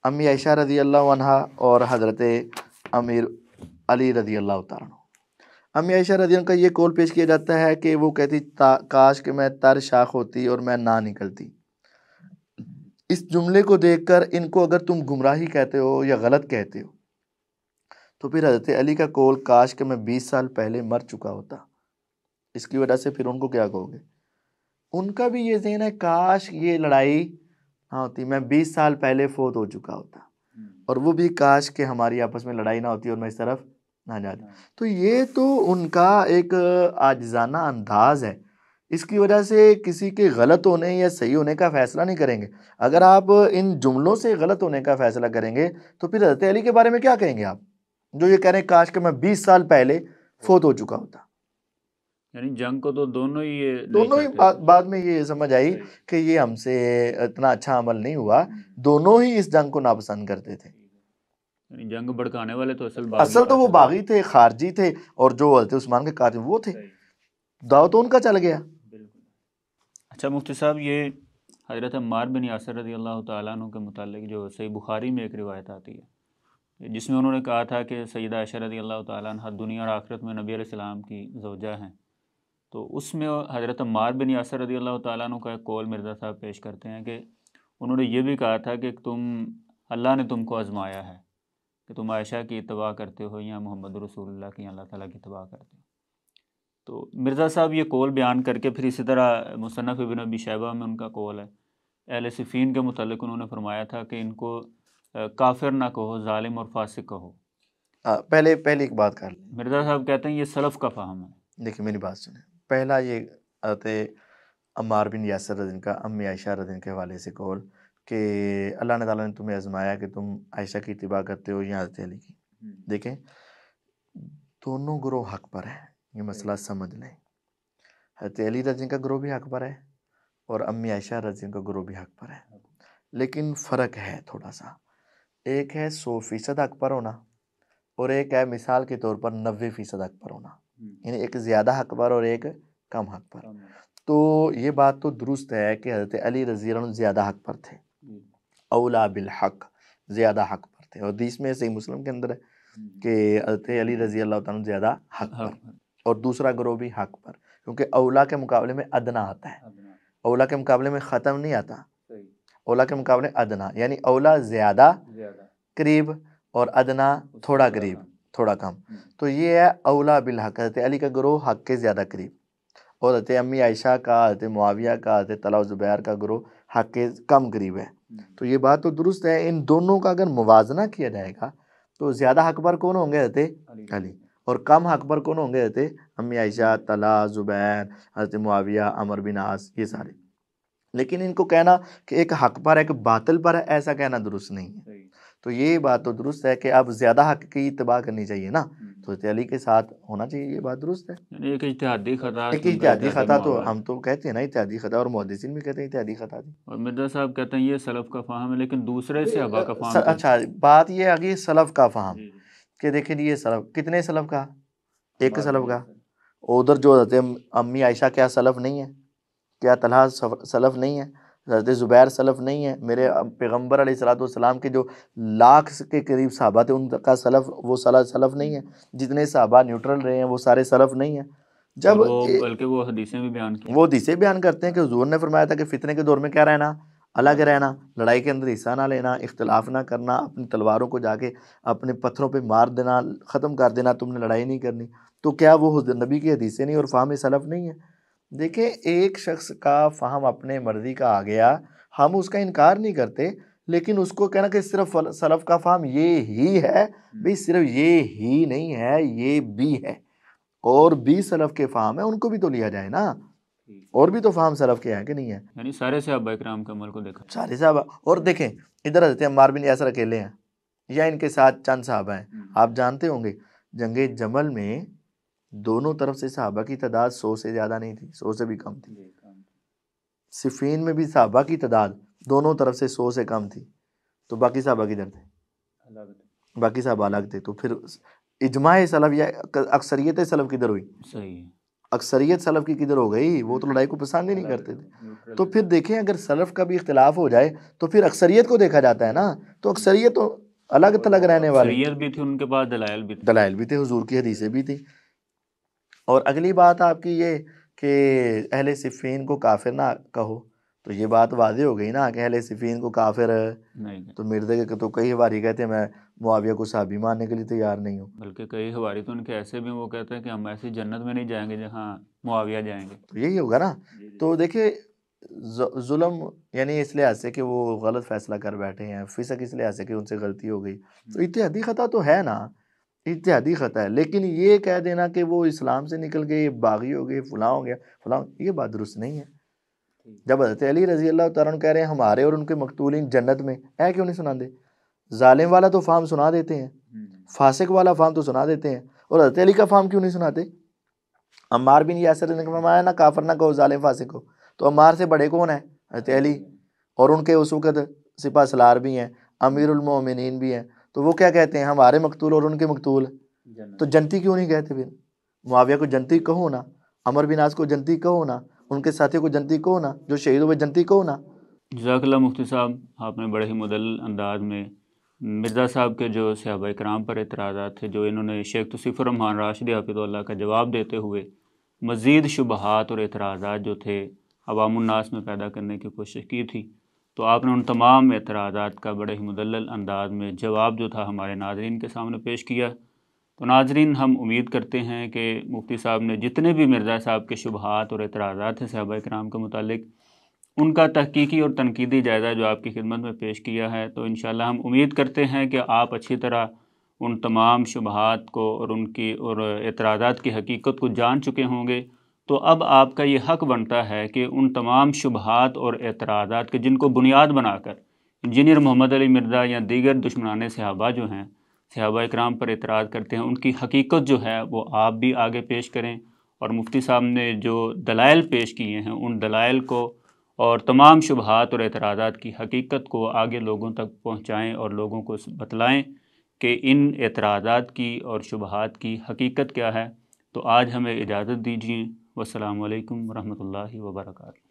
امی عائشہ رضی اللہ عنہ اور حضرت امیر علی رضی اللہ تعالیٰ عنہ۔ امی عائشہ رضی اللہ عنہ کا یہ قول پیش کیا جاتا ہے کہ وہ کہتی کاش کہ میں تر شاخ ہوتی اور میں نہ نکلتی۔ اس جملے کو دیکھ کر ان کو اگر تم گمراہی کہتے ہو یا غلط کہتے ہو تو پھر حضرت علی کا قول کاش کہ میں 20 سال پہلے مر چکا ہوتا، اس کی وجہ سے پھر ان کو کیا کہو گے؟ ان کا بھی یہ ذہن ہے کاش یہ لڑائی نہ ہوتی، میں 20 سال پہلے فوت ہو چکا ہوتا، اور وہ بھی کاش کہ ہماری آپس میں لڑائی نہ ہوتی اور میں اس طرف نہ جاتا۔ تو یہ تو ان کا ایک عاجزانہ انداز ہے، اس کی وجہ سے کسی کے غلط ہونے یا صحیح ہونے کا فیصلہ نہیں کریں گے۔ اگر آپ ان جملوں سے غلط ہونے کا فیصلہ کریں گے تو پھر حضرت علی کے بارے میں کیا کہیں گے آپ، جو یہ کہہ رہے ہیں کاش کہ میں 20 سال پہلے فوت ہو چکا ہوتا؟ یعنی جنگ کو تو دونوں ہی بعد میں یہ سمجھ آئی کہ یہ ہم سے اتنا اچھا عمل نہیں ہوا، دونوں ہی اس جنگ کو ناپسند کرتے تھے۔ یعنی جنگ بھڑکانے والے تو اصل تو وہ باغی تھے، خارجی تھے، اور جو حضرت عثمان کے قاتل وہ تھے، داؤ تو ان کا چل گیا۔ اچھا مفتی صاحب، یہ حضرت عمار بن یاسر رضی اللہ تعالیٰ عنہ کے متعلق جو صحیح بخاری میں ایک روایت آتی ہے جس میں انہوں نے کہا تھا کہ سیدہ عائشہ رضی اللہ تعالیٰ عنہ دنیا اور آخرت میں نبی علیہ السلام کی زوجہ ہیں، تو اس میں حضرت عمار بن یاسر رضی اللہ تعالیٰ عنہ کا ایک قول مرزا صاحب پیش کرتے ہیں کہ انہوں نے یہ بھی کہا تھا کہ اللہ نے تم کو آزمایا ہے کہ تم عائشہ کی اتباع کرتے ہو یا محمد رسول اللہ کی اللہ تعالیٰ کی اتباع کرتے ہو. تو مرزا صاحب یہ قول بیان کر کے پھر اسی طرح مصنف ابن ابی شیبہ میں ان کا قول ہے. اہل صفین کے متعلق انہوں نے فرمایا تھا کہ ان کو کافر نہ کہو، ظالم اور فاسق کہو. پہلے ایک بات کر لیں. مرزا صاحب کہتے ہیں یہ سلف کا فہم ہے. دیکھیں میری بات سنیں. پہلا یہ حضرت عمار بن یاسر رضی اللہ عنہ کا امی عائشہ رضی اللہ عنہ کے حوالے سے قول کہ اللہ تعالیٰ نے تمہیں آزمایا کہ تم عائشہ کی اتباع کرتے ہو یا حضرت علی کی. دیکھیں دونوں گروہ حق پر ہیں، یہ مسئلہ سمجھ لیں. حضرت علی رضی اللہ عنہ کا گروہ بھی حق پر ہے اور امی عائشہ رضی اللہ عنہ کا گروہ بھی حق پر ہے، لیکن فرق ہے تھوڑا سا. ایک ہے 100% حق پر ہونا اور ایک ہے مثال کے طور پر 90% حق پر ہونا، یعنی ایک زیادہ حق پر اور ایک کم حق پر. تو یہ بات تو درست ہے کہ حضرت علی رضی اللہ عنہ زیادہ حق پر تھے، اولا بالحق، زیادہ حق پر تھے. اور حدیث میں صحیح مسلم کے اندر ہے کہ حضرت علی رضی اللہ تعالیٰ عنہ زیادہ حق پر، اور دوسرا گروہ بھی حق پر، کیونکہ اولا کے مقابلے میں ادنا آتا ہے، اولا کے مقابلے میں ختم نہیں آتا، اولا کے مقابلے ادنا، یعنی اولا زیادہ قریب اور ادنا تھوڑا قریب، تھوڑا کم. تو یہ ہے اولا بالحق، حضرت علی کا گروہ حق کے زیادہ قریب، اور حضرت امی عائشہ کا، حضرت معاویہ کا، حضرت طلحہ و زبیر کا گروہ حق کے کم قریب ہے. تو یہ بات تو درست ہے. ان دونوں کا اگر موازنہ کیا جائے گا تو زیادہ حق پر کون ہوں گے؟ حضرت علی. اور کم حق پر کون ہوں گے؟ حضرت امی عائشہ، طلحہ، زبیر، حضرت معاویہ، عمر بن عاص، یہ سارے. لیکن ان کو کہنا کہ ایک حق پر ہے، ایک باطل پر ہے، ایسا کہنا درست نہیں ہے. تو یہ بات تو درست ہے کہ اب زیادہ حق کی اتباع کرنی چاہیے نا، تو حضرت علی کے ساتھ ہونا چاہیے، یہ بات درست ہے. یعنی ایک اجتہادی خطا، ایک اجتہادی خطا، تو ہم تو کہتے ہیں نا اجتہادی خطا، اور محدثین بھی کہتے ہیں اجتہادی خطا تھی. اور مرزا صاحب کہتے ہیں یہ سلف کا فہم ہے، لیکن دوسرے صحابہ کا فہم. اچھا بات یہ آگئی سلف کا فہم کہ دیکھیں یہ سلف کتنے سلف کا؟ ایک سلف کا. ادھر جو حضرت امی عائشہ کیا سلف نہیں ہے؟ کیا طلحہ سلف نہیں ہے؟ حضرت زبیر سلف نہیں ہے؟ میرے پیغمبر علیہ الصلوۃ والسلام کے جو لاکھ کے قریب صحابہ تھے ان کا سلف، وہ سلف نہیں ہے؟ جتنے صحابہ نیوٹرل رہے ہیں وہ سارے سلف نہیں ہیں؟ جب بلکہ وہ حدیثیں بھی بیان کی، وہ حدیثیں بیان کرتے ہیں کہ حضور نے فرمایا تھا کہ فتنے کے دور میں کیا رہنا؟ الگ رہنا، لڑائی کے اندر حصہ نہ لینا، اختلاف نہ کرنا، اپنی تلواروں کو جا کے اپنے پتھروں پہ مار دینا، ختم کر دینا، تم نے لڑائی نہیں کرنی. تو کیا وہ نبی کی حدیثیں نہیں اور فہم سلف نہیں ہے؟ دیکھیں ایک شخص کا فہم اپنے مرضی کا آ گیا، ہم اس کا انکار نہیں کرتے، لیکن اس کو کہنا کہ صرف سلف کا فہم یہ ہی ہے، بھئی صرف یہ ہی نہیں ہے، یہ بھی ہے، اور بھی سلف کے فہم ہے، ان کو بھی تو لیا جائے نا. اور بھی تو فہم سلف کے ہیں کہ نہیں ہے؟ یعنی سارے صحابہ کرام کے عمل کو دیکھا، سارے صحابہ. اور دیکھیں ادھر حضرت عمار بن یاسر اکیلے ہیں یا ان کے ساتھ چند صحابہ ہیں. آپ جانتے ہوں گے جنگ جمل میں دونوں طرف سے صحابہ کی تعداد 100 سے زیادہ نہیں تھی، 100 سے بھی کم تھی. صفین میں بھی صحابہ کی تعداد دونوں طرف سے 100 سے کم تھی، تو باقی صحابہ کدھر تھے؟ باقی صحابہ الگ تھے. تو پھر اجماع سلف یا اکثریت سلف کدھر ہوئی؟ صحیح، اکثریت سلف کی کدھر ہو گئی؟ وہ تو لڑائی کو پسند ہی نہیں کرتے تھے. تو پھر دیکھیں اگر سلف کا بھی اختلاف ہو جائے تو پھر اکثریت کو دیکھا جاتا ہے نا. تو اکثریت تو الگ تھلگ رہنے والے، اکثریت بھی تھی، ان کے پاس دلائل بھی تھے، حضور کی حدیثیں بھی تھی. اور اگلی بات آپ کی یہ کہ اہل صفین کو کافر نہ کہو، تو یہ بات واضح ہو گئی نا کہ اہل صفین کو کافر نہیں. تو مرزا کے تو کئی حواری کہتے ہیں میں معاویہ کو صحابی ماننے کے لیے تیار نہیں ہوں. بلکہ کئی حواری تو ان کے ایسے بھی وہ کہتے ہیں کہ ہم ایسی جنت میں نہیں جائیں گے جہاں معاویہ جائیں گے. تو یہی ہوگا نا. تو دیکھیں ظلم یعنی اس لحاظ سے کہ وہ غلط فیصلہ کر بیٹھے ہیں، فسق اس لحاظ سے کہ ان سے غلطی ہو گئی، تو اتحادی خطا تو ہے نا، اتحادی خطا ہے. لیکن یہ کہہ دینا کہ وہ اسلام سے نکل گئے، باغی ہو گئے، فلاں ہو گیا فلاں، یہ بات درست نہیں ہے. جب حضرت علی رضی اللہ تعالیٰ عنہ کہہ رہے ہیں ہمارے اور ان کے مقتولین جنت میں، ہے کیوں نہیں سنا دے؟ ظالم والا تو فہم سنا دیتے ہیں، فاسق والا فہم تو سنا دیتے ہیں، اور حضرت علی کا فہم کیوں نہیں سناتے؟ عمار بن یاسر نے فرمایا نہ کافر نہ کہو، ظالم فاسق ہو. تو عمار سے بڑے کون ہیں؟ حضرت علی، اور ان کے اس وقت سپہ سالار بھی ہیں، امیر المومنین بھی ہیں. تو وہ کیا کہتے ہیں؟ ہمارے مقتول اور ان کے مقتول تو جنتی کیوں نہیں کہتے؟ پھر معاویہ کو جنتی کہو نا، عمر بن عاص کو جنتی کہو نا، ان کے ساتھیوں کو جنتی کہو نا، جو شہید ہوئے جنتی کہو نا. جزاک اللہ مفتی صاحب، آپ نے بڑے ہی مدلل انداز میں مرزا صاحب کے جو صحابہ کرام پر اعتراضات تھے، جو انہوں نے شیخ توصیف الرحمان راشدی حفظہ اللہ کا جواب دیتے ہوئے مزید شبہات اور اعتراضات جو تھے عوام الناس میں پیدا کرنے کی کوشش کی تھی، تو آپ نے ان تمام اعتراضات کا بڑے ہی مدلل انداز میں جواب جو تھا ہمارے ناظرین کے سامنے پیش کیا۔ تو ناظرین، ہم امید کرتے ہیں کہ مفتی صاحب نے جتنے بھی مرزا صاحب کے شبہات اور اعتراضات ہیں صحابہ کرام کے متعلق، ان کا تحقیقی اور تنقیدی جائزہ جو آپ کی خدمت میں پیش کیا ہے، تو انشاءاللہ ہم امید کرتے ہیں کہ آپ اچھی طرح ان تمام شبہات کو اور ان کی اور اعتراضات کی حقیقت کو جان چکے ہوں گے۔ تو اب آپ کا یہ حق بنتا ہے کہ ان تمام شبہات اور اعتراضات کے جن کو بنیاد بنا کر انجینئر محمد علی مرزا یا دیگر دشمنان صحابہ جو ہیں صحابہ اکرام پر اعتراض کرتے ہیں، ان کی حقیقت جو ہے وہ آپ بھی آگے پیش کریں، اور مفتی صاحب نے جو دلائل پیش کیے ہیں ان دلائل کو اور تمام شبہات اور اعتراضات کی حقیقت کو آگے لوگوں تک پہنچائیں اور لوگوں کو بتلائیں کہ ان اعتراضات کی اور شبہات کی حقیقت کیا ہے۔ تو آج ہمیں اجازت دیجیے۔ والسلام علیکم ورحمۃ اللہ وبرکاتہ۔